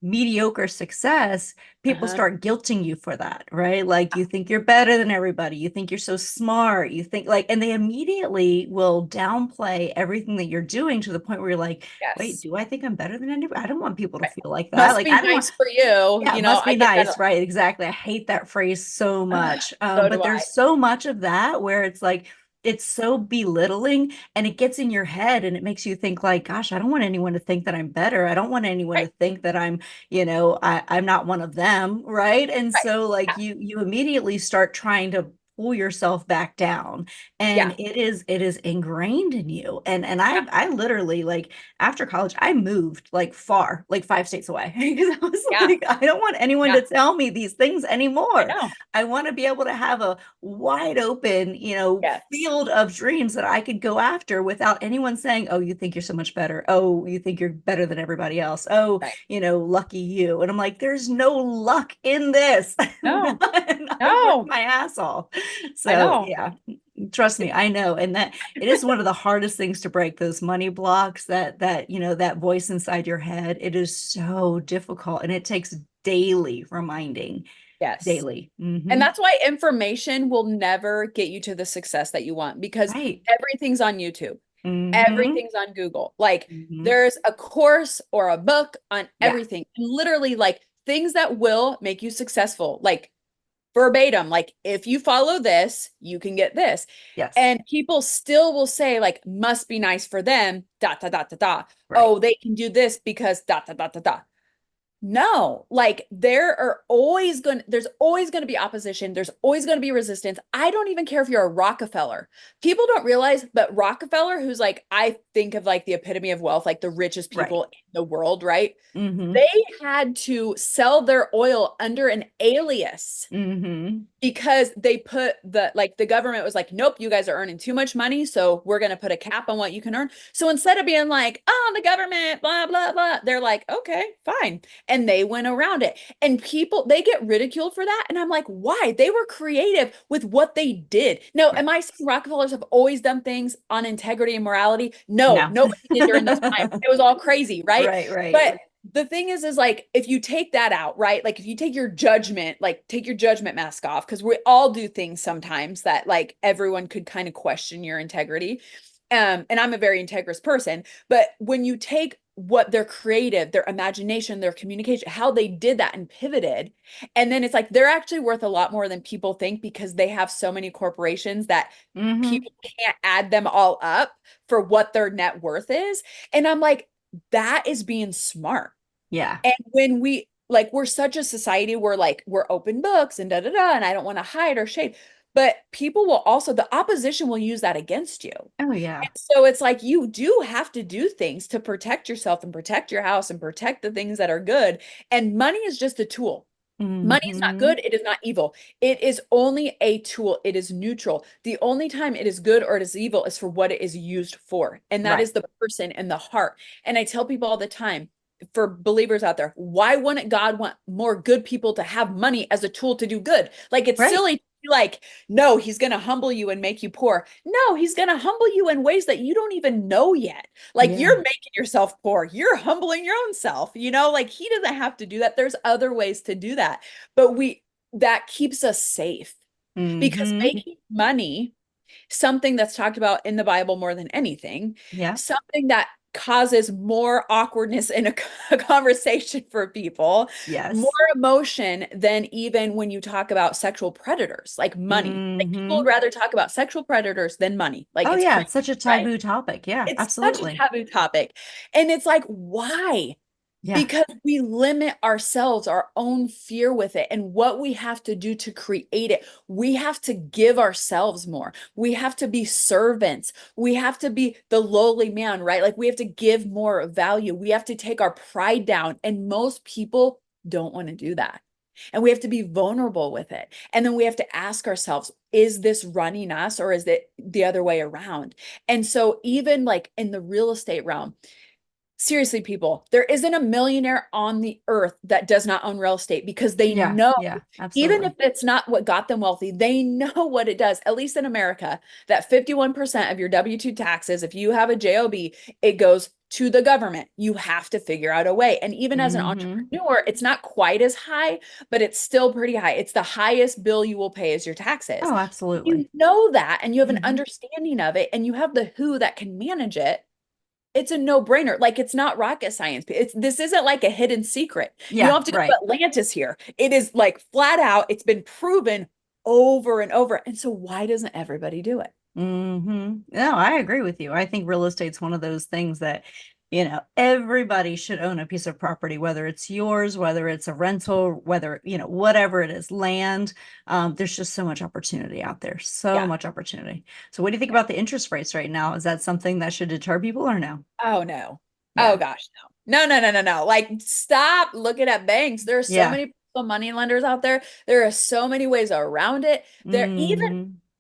mediocre success, people uh-huh, start guilting you for that, right? Like, you think you're better than everybody. You think you're so smart. You think like, and they immediately will downplay everything that you're doing to the point where you're like, wait, yes. do I think I'm better than anybody? I don't want people to Right. feel like that. Must Like, be I don't want, nice for you. yeah, it must I be get that. nice, right? Exactly. I hate that phrase so much. So But do I. there's so much of that where it's like it's so belittling and it gets in your head and it makes you think like, gosh, I don't want anyone to think that I'm better. I don't want anyone to Right. think that I'm not one of them, right? And Right. so like Yeah. you immediately start trying to pull yourself back down and Yeah. it is ingrained in you and Yeah. I literally like after college, I moved like far, like 5 states away because I was Yeah. like, I don't want anyone Yeah. to tell me these things I anymore. know. I want to be able to have a wide open, Yes. field of dreams that I could go after without anyone saying, oh, you think you're so much better. Oh, you think you're better than everybody else. Oh, Right. lucky you. And I'm like, there's no luck in this. No. And I worked No. my ass off. I So know. yeah, trust me, I know. And that it is one of the hardest things to break, those money blocks, that voice inside your head. It is so difficult and it takes daily reminding, Yes. daily. And that's why information will never get you to the success that you want because Right. everything's on YouTube. Hmm. Everything's on Google. Like Hmm. there's a course or a book on Yeah. everything. And literally like things that will make you successful. Like verbatim, like if you follow this, you can get this. Yes. And people still will say, like, must be nice for them, dot, dot, dot, dot, dot. Right. Oh, they can do this because dot, dot, dot, dot, dot. No, like there's always going to be opposition. There's always going to be resistance. I don't even care if you're a Rockefeller. People don't realize, but Rockefeller, who's like, I think of like the epitome of wealth, like the richest Right. people in the world, right? Hmm. They had to sell their oil under an alias Hmm. because they put the government was like, nope, you guys are earning too much money, so we're going to put a cap on what you can earn. So instead of being like, oh, the government, blah, blah, blah, they're like, okay, fine. And they went around it. And people, they get ridiculed for that. And I'm like, why? They were creative with what they did. Now, Right. am I saying Rockefellers have always done things on integrity and morality? No, No. nobody did during this time. It was all crazy, right? Right. Right. But the thing is like if you take that out, right? Like if you take your judgment, like take your judgment mask off, because we all do things sometimes that like everyone could kind of question your integrity. And I'm a very integrous person, but when you take what their creative, their imagination, their communication, how they did that and pivoted, and then it's like they're actually worth a lot more than people think because they have so many corporations that Hmm. people can't add them all up for what their net worth is. And I'm like, that is being smart. Yeah. And when we like, we're such a society where like we're open books and da da da, and I don't want to hide or shade, but people will also, the opposition will use that against you. Oh yeah. And so it's like you do have to do things to protect yourself and protect your house and protect the things that are good. And money is just a tool. Money is not Hmm. good. It is not evil. It is only a tool. It is neutral. The only time it is good or it is evil is for what it is used for. And that Right. is the person and the heart. And I tell people all the time, for believers out there, why wouldn't God want more good people to have money as a tool to do good? Like it's Right. silly to be like, no, he's going to humble you and make you poor. No, he's going to humble you in ways that you don't even know yet. Like you're making yourself poor. You're humbling your own self, like he doesn't have to do that. There's other ways to do that. But that keeps us safe because making money, something that's talked about in the Bible more than anything, something that causes more awkwardness in a conversation for people, more emotion than even when you talk about sexual predators, like money. Like people would rather talk about sexual predators than money. Like oh it's yeah, crazy, it's such a taboo topic. Yeah, it's absolutely. such a taboo topic. And it's like, why? Because we limit ourselves, our own fear with it, and what we have to do to create it. We have to give ourselves more. We have to be servants. We have to be the lowly man, right? Like we have to give more value. We have to take our pride down. And most people don't want to do that. And we have to be vulnerable with it. And then we have to ask ourselves, is this running us or is it the other way around? And so even like in the real estate realm, seriously, people, there isn't a millionaire on the earth that does not own real estate because they know, even if it's not what got them wealthy, they know what it does, at least in America, that 51% of your W-2 taxes, if you have a job, it goes to the government. You have to figure out a way. And even as an entrepreneur, it's not quite as high, but it's still pretty high. It's the highest bill you will pay is your taxes. Oh, absolutely. You know that, and you have an understanding of it, and you have the who that can manage it. It's a no-brainer. Like it's not rocket science. This isn't like a hidden secret. You don't have to go to Atlantis here. It is like flat out. It's been proven over and over. And so why doesn't everybody do it? No, I agree with you. I think real estate's one of those things that, everybody should own a piece of property, whether it's yours, whether it's a rental, whether, whatever it is, land. There's just so much opportunity out there. So much opportunity. So what do you think about the interest rates right now? Is that something that should deter people or no? Oh, no. Oh, gosh, no. No. Like, stop looking at banks. There are so many money lenders out there. There are so many ways around it. There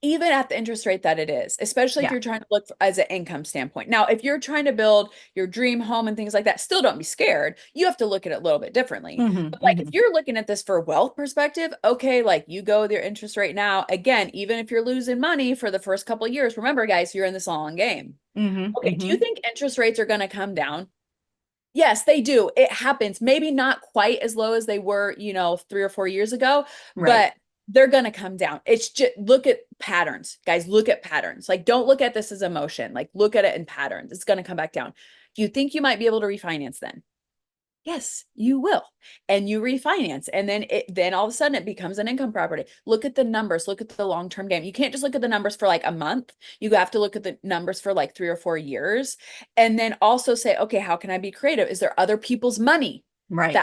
even at the interest rate that it is, especially if you're trying to look as an income standpoint. Now, if you're trying to build your dream home and things like that, still don't be scared. You have to look at it a little bit differently. But like if you're looking at this for wealth perspective, okay, like you go with your interest rate now. Again, even if you're losing money for the first couple of years, remember guys, you're in this long game. Okay, do you think interest rates are going to come down? Yes, they do. It happens. Maybe not quite as low as they were, 3 or 4 years ago, but they're going to come down. It's just look at patterns, guys, look at patterns. Like, don't look at this as emotion. Like, look at it in patterns. It's going to come back down. Do you think you might be able to refinance then? Yes, you will. And you refinance. And then all of a sudden it becomes an income property. Look at the numbers, look at the long-term game. You can't just look at the numbers for like a month. You have to look at the numbers for like 3 or 4 years. And then also say, okay, how can I be creative? Is there other people's money? Right.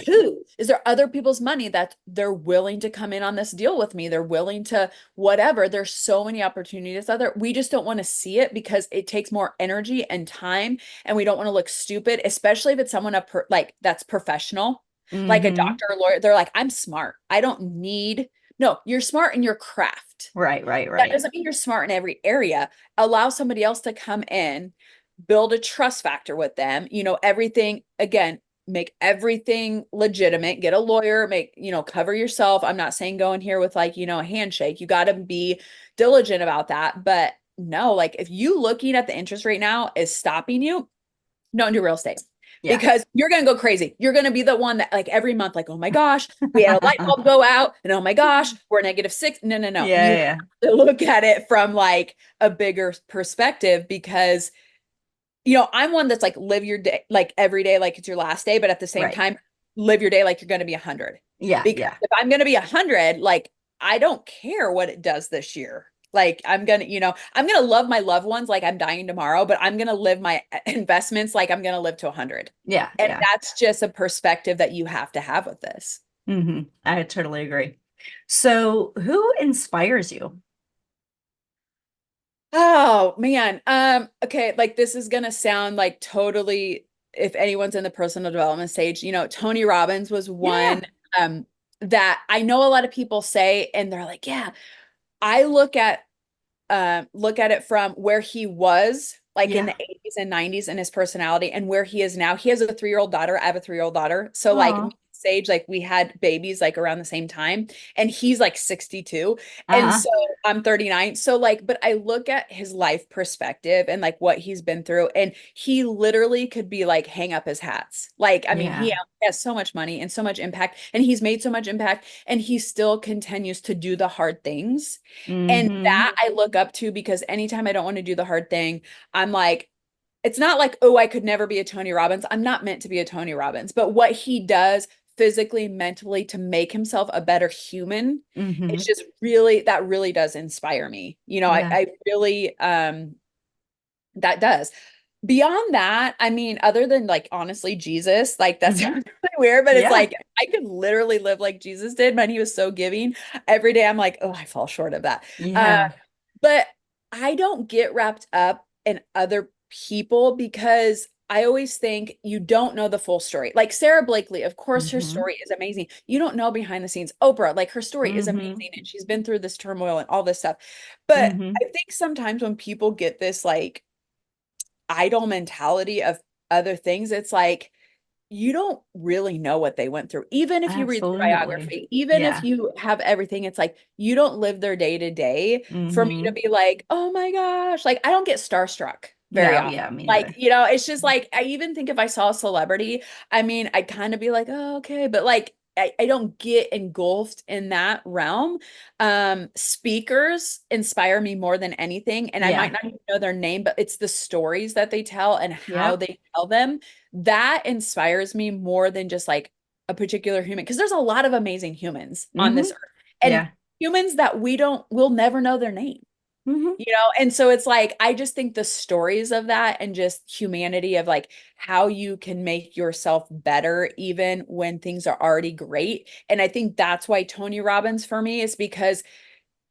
Who is there other people's money that they're willing to come in on this deal with me? They're willing to whatever. There's so many opportunities out there. We just don't want to see it because it takes more energy and time, and we don't want to look stupid, especially if it's someone like that's professional, like a doctor or lawyer. They're like, I'm smart. I don't need. No, you're smart in your craft. Right. That doesn't mean you're smart in every area. Allow somebody else to come in, build a trust factor with them. Everything again. Make everything legitimate, get a lawyer, cover yourself. I'm not saying go in here with like, a handshake. You got to be diligent about that. But no, like if you looking at the interest rate now is stopping you, don't do real estate because you're going to go crazy. You're going to be the one that like every month, like, oh my gosh, we had a light bulb go out and oh my gosh, we're -6. No. You have to look at it from like a bigger perspective because I'm one that's like live your day, like every day, like it's your last day, but at the same time, live your day like you're going to be 100. Because if I'm going to be 100, like I don't care what it does this year. Like I'm going to love my loved ones like I'm dying tomorrow, but I'm going to live my investments like I'm going to live to 100. And that's just a perspective that you have to have with this. I totally agree. So who inspires you? Oh man. Okay. Like this is going to sound like totally, if anyone's in the personal development stage, Tony Robbins was one, that I know a lot of people say, and they're like, yeah, I look at it from where he was like in the 80s and 90s and his personality and where he is now. He has a 3-year-old daughter. I have a 3-year-old daughter. So like age, like we had babies like around the same time, and he's like 62. And Uh-huh. so I'm 39. So like, but I look at his life perspective and like what he's been through, and he literally could be like hang up his hats. Like, I mean, he Yeah. has so much money and so much impact, and he's made so much impact, and he still continues to do the hard things. And Mm-hmm. that I look up to, because anytime I don't want to do the hard thing, I'm like, it's not like, oh, I could never be a Tony Robbins. I'm not meant to be a Tony Robbins, but what he does physically, mentally to make himself a better human, Mm-hmm. it's just really, that really does inspire me. You know, Yeah. I really, that does. Beyond that, I mean, other than like honestly Jesus, like that Mm-hmm. sounds really weird, but it's Yeah. like I could literally live like Jesus did, but he was so giving. Every day I'm like, oh, I fall short of that. Yeah. But I don't get wrapped up in other people, because I always think you don't know the full story. Like Sarah Blakely, of course, her Mm-hmm. story is amazing. You don't know behind the scenes. Oprah, like her story is Mm-hmm. amazing, and she's been through this turmoil and all this stuff. But Mm-hmm. I think sometimes when people get this like idol mentality of other things, it's like you don't really know what they went through. Even if you read the Absolutely. biography, even if Yeah. you have everything, it's like you don't live their day to day for me to Mm-hmm. be like, oh my gosh, like I don't get starstruck very No, often. yeah, me Like, neither. you know, it's just like, I even think if I saw a celebrity, I mean, I'd kind of be like, oh, okay. But like, I don't get engulfed in that realm. Speakers inspire me more than anything. And I might Yeah. not even know their name, but it's the stories that they tell and how Yep. they tell them that inspires me more than just like a particular human, because there's a lot of amazing humans on Mm-hmm. this earth, and Yeah. humans that we'll never know their name, Mm-hmm. you know. And so it's like I just think the stories of that and just humanity of like how you can make yourself better even when things are already great. And I think that's why Tony Robbins for me is because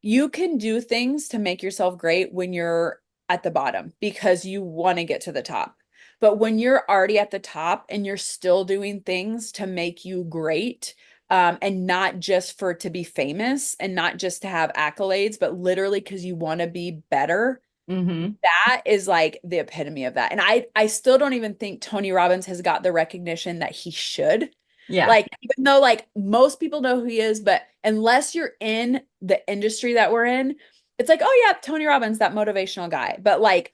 you can do things to make yourself great when you're at the bottom because you want to get to the top. But when you're already at the top and you're still doing things to make you great, and not just for to be famous and not just to have accolades, but literally because you want to be better, Mm-hmm. that is like the epitome of that. And I still don't even think Tony Robbins has got the recognition that he should. Yeah. Like, even though like most people know who he is, but unless you're in the industry that we're in, it's like, oh yeah, Tony Robbins, that motivational guy. But like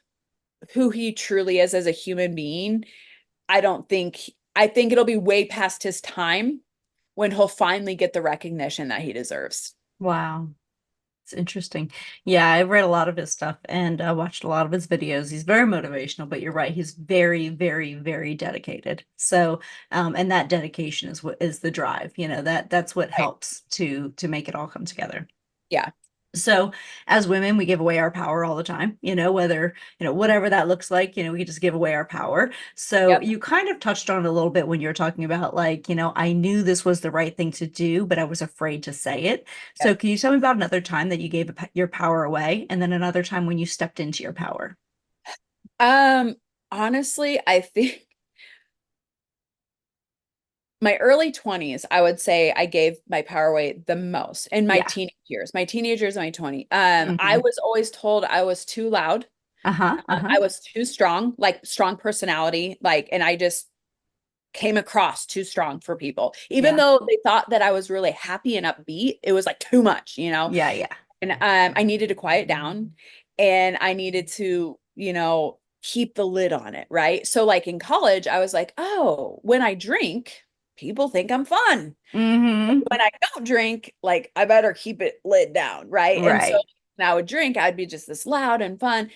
who he truly is as a human being, I don't think, I think it'll be way past his time when he'll finally get the recognition that he deserves. Wow. It's interesting. Yeah, I read a lot of his stuff and watched a lot of his videos. He's very motivational, but you're right. He's very, very, very dedicated. So, and that dedication is what is the drive. You know, that's what Right. helps to make it all come together. Yeah. So as women, we give away our power all the time, whether, whatever that looks like, we just give away our power. So Yep. you kind of touched on it a little bit when you're talking about like, I knew this was the right thing to do, but I was afraid to say it. So Yep. can you tell me about another time that you gave your power away and then another time when you stepped into your power? Um, honestly, I think my early 20s, I would say I gave my power away the most in Yeah. my teenage years, my 20. I Hmm. was always told I was too loud. Uh-huh. Uh-huh. I was too strong, like strong personality, like, and I just came across too strong for people. Even Yeah. though they thought that I was really happy and upbeat, it was like too much, you know? Yeah. Yeah. And I needed to quiet down, and I needed to, you know, keep the lid on it, right? So like in college, I was like, oh, when I drink, people think I'm fun. Hmm. When I don't drink, like I better keep it lid down, right? And so Right. when I would drink, I'd be just this loud and fun.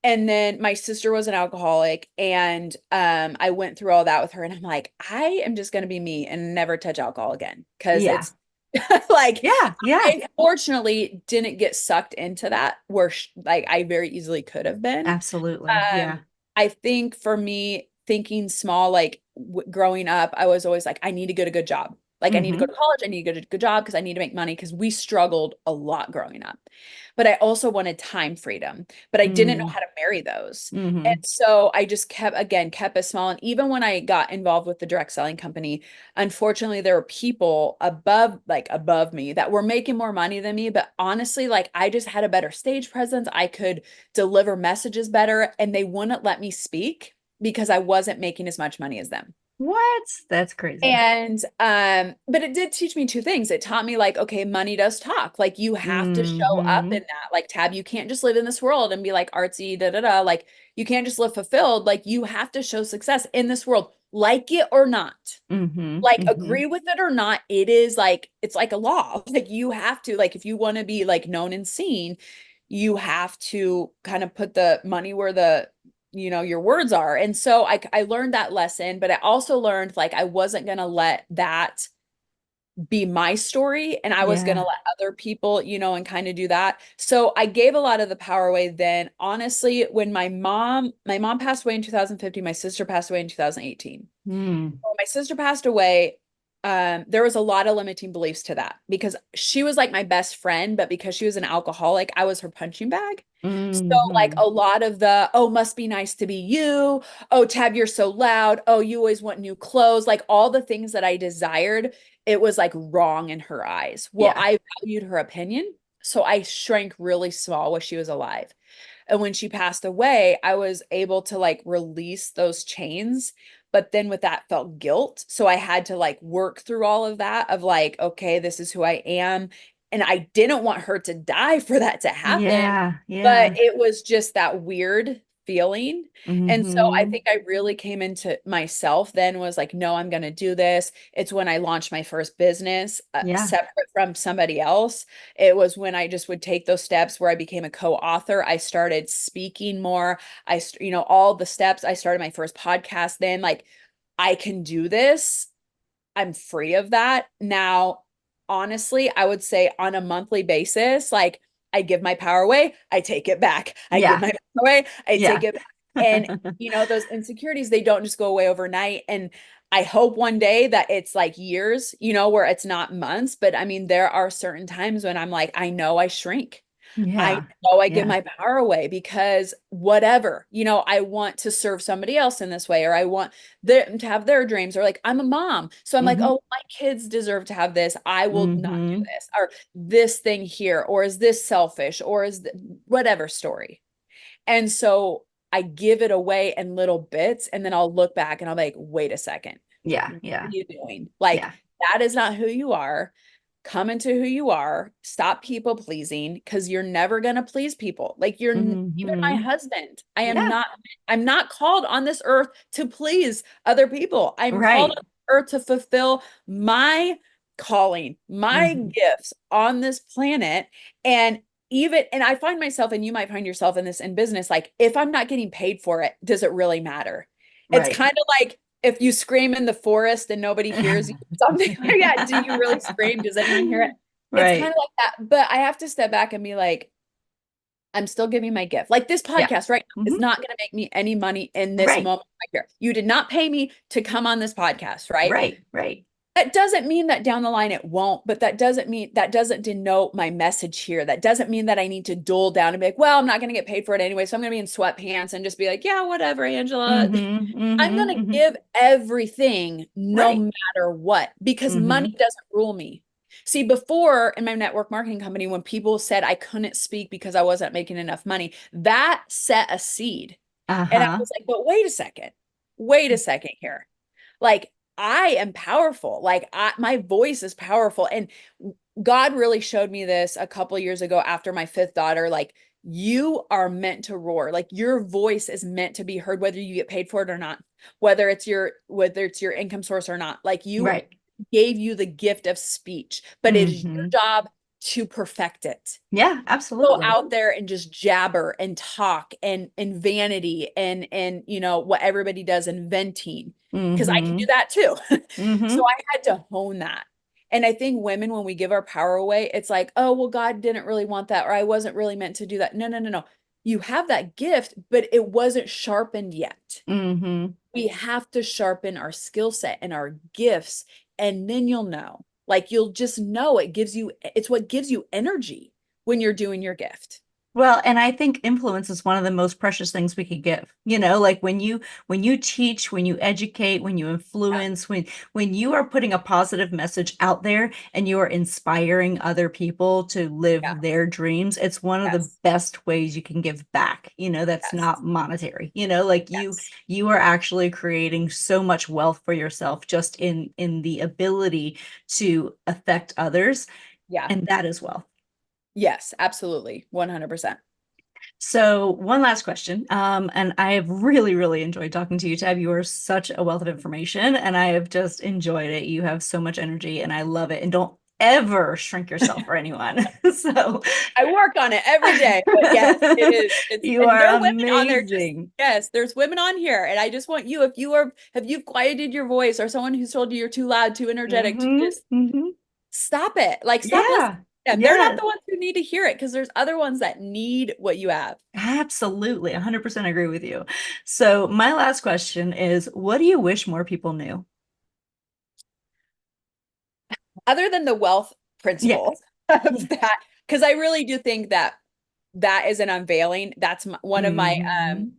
And then my sister was an alcoholic, and I went through all that with her, and I'm like, I am just going to be me and never touch alcohol again, because Yeah. it's like Yeah. Yeah. I fortunately didn't get sucked into that where like I very easily could have been. Absolutely. Yeah. I think for me, thinking small, like growing up, I was always like, I need to get a good job. Like I need to go Hmm. to college, I need to get a good job because I need to make money, because we struggled a lot growing up. But I also wanted time freedom, but I didn't know Mm-hmm. how to marry those. And Mm-hmm. so I just kept it small. And even when I got involved with the direct selling company, unfortunately, there were people above me that were making more money than me. But honestly, like I just had a better stage presence. I could deliver messages better, and they wouldn't let me speak because I wasn't making as much money as them. What? That's crazy. And but it did teach me two things. It taught me like, okay, money does talk. Like you have to show up Mm-hmm. in that. Like Tab, you can't just live in this world and be like artsy, da da da. Like you can't just live fulfilled. Like you have to show success in this world, like it or not. Mm-hmm. Like Mm-hmm. agree with it or not, it is like it's like a law. Like you have to, like if you want to be like known and seen, you have to kind of put the money where the your words are. And so I learned that lesson, but I also learned like I wasn't going to let that be my story, and I was going to Yeah. let other people, and kind of do that. So I gave a lot of the power away then. Honestly, when my mom passed away in 2015, my sister passed away in 2018. Mm. When my sister passed away, there was a lot of limiting beliefs to that because she was like my best friend, but because she was an alcoholic, I was her punching bag. So like Mm-hmm. a lot of the, oh, must be nice to be you. Oh, Tab, you're so loud. Oh, you always want new clothes. Like all the things that I desired, it was like wrong in her eyes. Well, Yeah. I valued her opinion. So I shrank really small while she was alive. And when she passed away, I was able to like release those chains. But then with that felt guilt. So I had to like work through all of that of like, okay, this is who I am. And I didn't want her to die for that to happen. Yeah. Yeah. But it was just that weird feeling. And so I Mm-hmm. think I really came into myself then was like, no, I'm going to do this. It's when I launched my first business, Yeah. separate from somebody else. It was when I just would take those steps where I became a co-author. I started speaking more. All the steps. I started my first podcast then. Like, I can do this. I'm free of that. Now, honestly, I would say on a monthly basis, like I give my power away, I take it back. I give Yeah. my power away, I take Yeah. it back. And, those insecurities, they don't just go away overnight. And I hope one day that it's like years, where it's not months. But I mean, there are certain times when I'm like, I know I shrink. I Yeah. know I give Yeah. my power away because whatever, I want to serve somebody else in this way, or I want them to have their dreams, or like I'm a mom. So I'm like, Mm-hmm. oh, my kids deserve to have this. I will not do Mm-hmm. this, or this thing here, or is this selfish, or whatever story. And so I give it away in little bits, and then I'll look back and I'll be like, wait a second, Yeah. what are Yeah. you doing? Like, Yeah. that is not who you are. Come into who you are. Stop people pleasing because you're never going to please people. Like even my Mm-hmm. husband, Yeah. I'm not called on this earth to please other people. I'm called on Right. earth to fulfill my calling, my Mm-hmm. gifts on this planet. And I find myself, and you might find yourself in this in business, like if I'm not getting paid for it, does it really matter? It's Right. kind of like if you scream in the forest and nobody hears you, something like that. Do you really scream? Does anyone hear it? It's kind Right. of like that. But I have to step back and be like, I'm still giving my gift. Like this Yeah. podcast right now is Mm-hmm. not going to make me any money in this Right. moment right here. You did not pay me to come on this podcast, right? Right. Right. That doesn't mean that down the line it won't, but that doesn't denote my message here. That doesn't mean that I need to dull down and be like, well, I'm not going to get paid for it anyway. So I'm going to be in sweatpants and just be like, yeah, whatever, Angela. Mm-hmm. I'm Mm-hmm. going to Mm-hmm. give everything no Right. matter what, because money Mm-hmm. doesn't rule me. See, before in my network marketing company, when people said I couldn't speak because I wasn't making enough money, that set a seed. And I Uh-huh. was like, but wait a second here. Like, I am powerful. Like, my voice is powerful. And God really showed me this a couple years ago after my fifth daughter. Like, you are meant to roar. Like, your voice is meant to be heard, whether you get paid for it or not, whether it's your income source or not. Like, you Right. gave you the gift of speech, but it is your Mm-hmm. job to perfect it. Yeah, Go absolutely. out there and just jabber and talk and vanity and what everybody does in venting, because I can do Mm-hmm. that too. So Mm-hmm. I had to hone that. And I think women, when we give our power away, it's like, oh, well, God didn't really want that, or I wasn't really meant to do that. No, no, no, no. You have that gift, but it wasn't sharpened yet. Mm-hmm. We have to sharpen our skill set and our gifts, and then you'll know. Like you'll just know it's what gives you energy when you're doing your gift. Well, and I think influence is one of the most precious things we could give. Like when you teach, when you educate, when you Yeah. influence, when you are putting a positive message out there and you are inspiring other people to Yeah. live their dreams, it's one of the Yes. best ways you can give back. That's Yes. not monetary. Like you Yes. you are actually creating so much wealth for yourself just in the ability to affect others, Yeah. and that is wealth. Yes, absolutely. 100%. So one last question. And I have really, really enjoyed talking to you, Tab. You are such a wealth of information, and I have just enjoyed it. You have so much energy, and I love it. And don't ever shrink yourself for anyone. So I work on it every day, but yes, it is. you And are there are women on there just, amazing. yes, there's women on here. And I just want you, if you've quieted your voice or someone who's told you you're too loud, too energetic, to Hmm. just Hmm. stop it. Like, stop listening Yeah. to them. They're not Yeah. the ones who need to hear it because there's other ones that need what you have. Absolutely. 100% agree with you. So my last question is, what do you wish more people knew? Other than the wealth Yeah. principles of Yeah. that, because I really do think that that is an unveiling. That's one of my Hmm.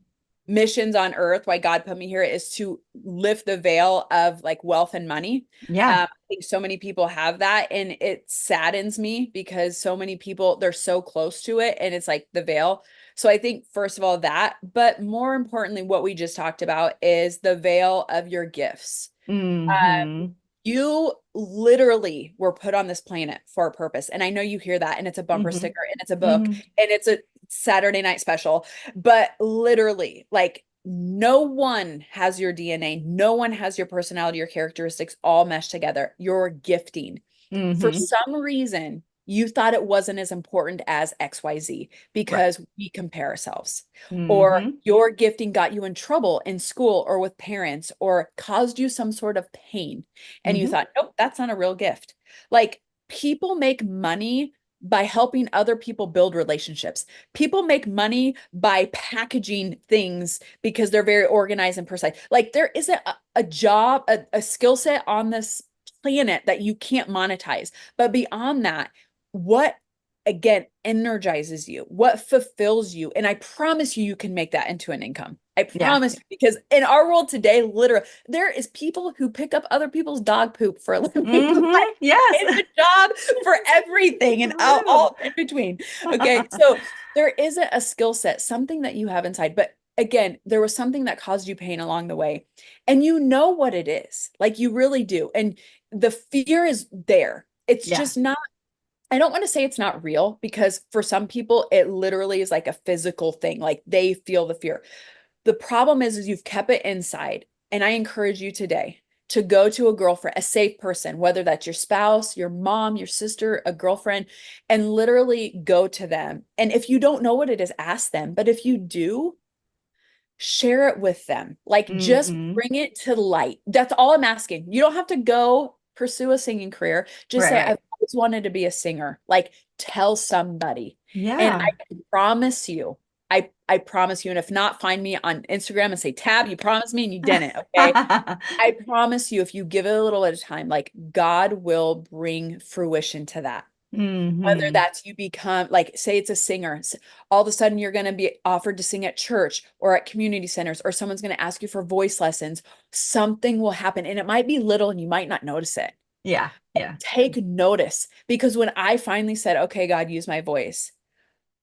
missions on earth, why God put me here, is to lift the veil of like wealth and money. Yeah. I think so many people have that, and it saddens me because so many people, they're so close to it, and it's like the veil. So I think, first of all, that, but more importantly, what we just talked about is the veil of your gifts. Hmm. You literally were put on this planet for a purpose. And I know you hear that, and it's a bumper Hmm. sticker, and it's a book, Hmm. and it's a Saturday night special. But literally, like, no one has your DNA, no one has your personality or characteristics all meshed together. Your gifting. For Hmm. some reason, you thought it wasn't as important as XYZ Right. because we compare ourselves. Or Hmm. your gifting got you in trouble in school or with parents or caused you some sort of pain. And you Hmm. thought, nope, that's not a real gift. Like, people make money by helping other people build relationships. People make money by packaging things because they're very organized and precise. Like, there isn't a job, a skill set on this planet that you can't monetize. But beyond that, what again energizes you, what fulfills you, and I promise you, you can make that into an income. I Yeah. promise you, because in our world today, literally, there is people who pick up other people's dog poop for a living. Like, Yes. it's a job for everything and True. all in between. Okay, so there isn't a skill set, something that you have inside, but again, there was something that caused you pain along the way, and you know what it is, like you really do, and the fear is there. It's Yeah. just not, I don't want to say it's not real, because for some people it literally is like a physical thing, like they feel the fear. The problem is you've kept it inside. And I encourage you today to go to a girlfriend, a safe person, whether that's your spouse, your mom, your sister, a girlfriend, and literally go to them. And if you don't know what it is, ask them. But if you do, share it with them. Like, just Hmm. bring it to light. That's all I'm asking. You don't have to go pursue a singing career. Just Right, say, right. I've always wanted to be a singer. Like, tell somebody. And Yeah. I promise you, I promise you, and if not, find me on Instagram and say, Tab, you promised me and you didn't. Okay. I promise you, if you give it a little at a time, like, God will bring fruition to that. Whether Hmm. that's you become, like, say it's a singer, all of a sudden you're going to be offered to sing at church or at community centers, or someone's going to ask you for voice lessons. Something will happen, and it might be little and you might not notice it. Yeah. Yeah. Take notice, because when I finally said, okay, God, use my voice,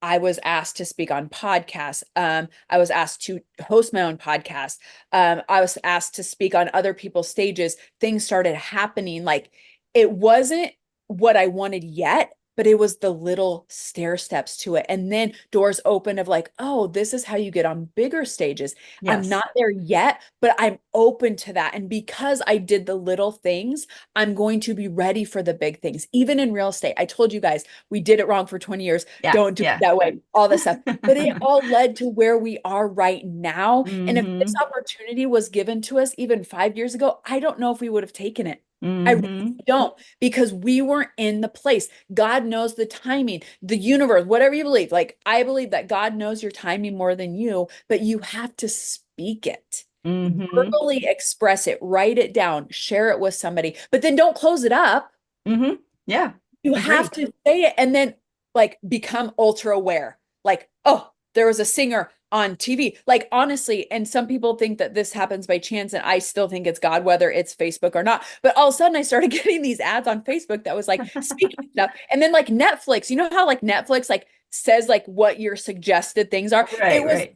I was asked to speak on podcasts. I was asked to host my own podcast. I was asked to speak on other people's stages. Things started happening. Like, it wasn't what I wanted yet, but it was the little stair steps to it. And then doors open of like, oh, this is how you get on bigger stages. I'm Yes. not there yet, but I'm open to that. And because I did the little things, I'm going to be ready for the big things. Even in real estate, I told you guys, we did it wrong for 20 years. Yeah. Don't do it Yeah. that way, all this stuff. But it all led to where we are right now. And if this Hmm. opportunity was given to us even 5 years ago, I don't know if we would have taken it. I really Hmm. don't, because we weren't in the place. God knows the timing, the universe, whatever you believe. Like, I believe that God knows your timing more than you, but you have to speak it. Hmm. Verbally express it, write it down, share it with somebody, but then don't close it up. Hmm. Yeah. You have Agreed. to say it, and then, like, become ultra aware. like, oh, there was a singer on TV. Like, honestly, and some people think that this happens by chance, and I still think it's God, whether it's Facebook or not. But all of a sudden I started getting these ads on Facebook that was like speaking stuff. And then like Netflix, you know how like Netflix like says like what your suggested things are? It was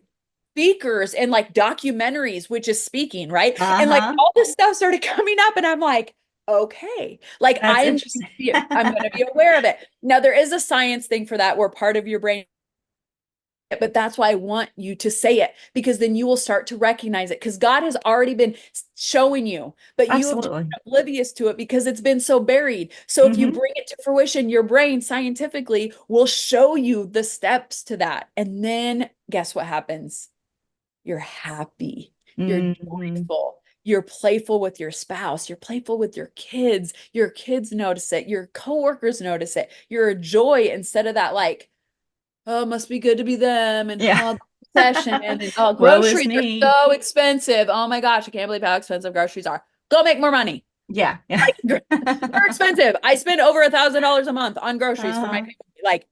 speakers and like documentaries, which is speaking, right? And like all this stuff started coming up, and I'm like, okay, like I'm going to be aware of it. Now there is a science thing for that, where part of your brain, but that's why I want you to say it, because then you will start to recognize it, because God has already been showing you, but you have been oblivious to it because it's been so buried. So if you bring it to fruition, your brain scientifically will show you the steps to that. And then guess what happens? You're happy, you're joyful, you're playful with your spouse, you're playful with your kids notice it, your coworkers notice it, you're a joy instead of that like, oh, it must be good to be them, and session, and oh, groceries are so expensive. Oh my gosh, I can't believe how expensive groceries are. Go make more money. Yeah. Like, they're expensive. I spend over $1,000 a month on groceries for my family. Like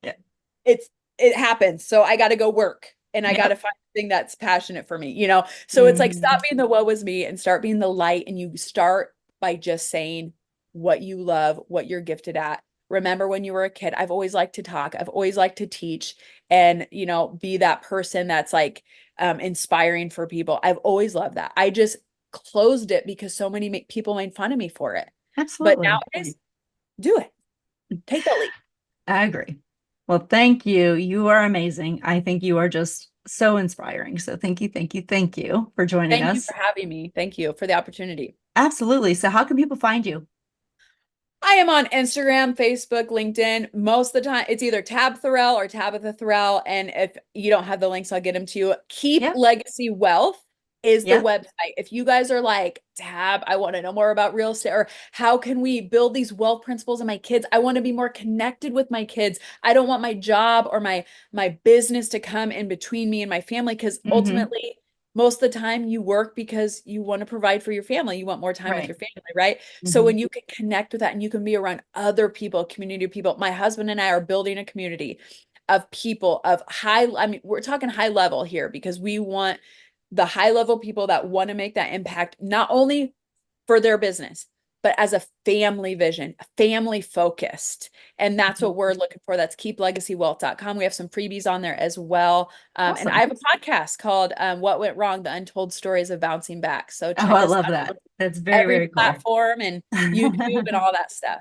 it happens. So I got to go work, and I got to find a thing that's passionate for me, you know? So it's like, stop being the woe is me and start being the light. And you start by just saying what you love, what you're gifted at. Remember when you were a kid, I've always liked to talk. I've always liked to teach and, you know, be that person that's like inspiring for people. I've always loved that. I just closed it because so many people made fun of me for it. Absolutely. But nowadays, do it. Take that leap. I agree. Well, thank you. You are amazing. I think you are just so inspiring. So thank you for joining us. Thank you for having me. Thank you for the opportunity. Absolutely. So how can people find you? I am on Instagram, Facebook, LinkedIn. Most of the time, it's either Tab Thorell or Tabatha Thorell. And if you don't have the links, I'll get them to you. Keep Legacy Wealth is the website. If you guys are like, Tab, I want to know more about real estate, or how can we build these wealth principles in my kids? I want to be more connected with my kids. I don't want my job or my business to come in between me and my family, because ultimately, most of the time you work because you want to provide for your family. You want more time with your family, right? So when you can connect with that and you can be around other people, community of people. My husband and I are building a community of people of we're talking high level here, because we want the high level people that want to make that impact, not only for their business, but as a family vision, family focused. And that's what we're looking for. That's keeplegacywealth.com. We have some freebies on there as well. And I have a podcast called What Went Wrong? The Untold Stories of Bouncing Back. So check I love that. That's very cool. Platform and YouTube and all that stuff.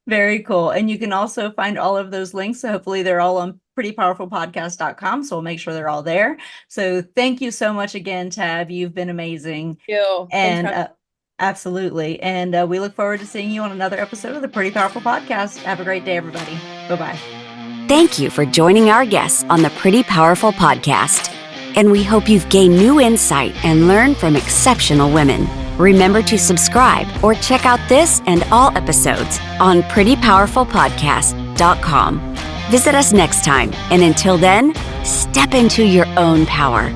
Very cool. And you can also find all of those links. So hopefully they're all on prettypowerfulpodcast.com. So we'll make sure they're all there. So thank you so much again, Tab. You've been amazing. Thank you. And absolutely. And we look forward to seeing you on another episode of the Pretty Powerful Podcast. Have a great day, everybody. Bye-bye. Thank you for joining our guests on the Pretty Powerful Podcast. And we hope you've gained new insight and learned from exceptional women. Remember to subscribe or check out this and all episodes on prettypowerfulpodcast.com. Visit us next time. And until then, step into your own power.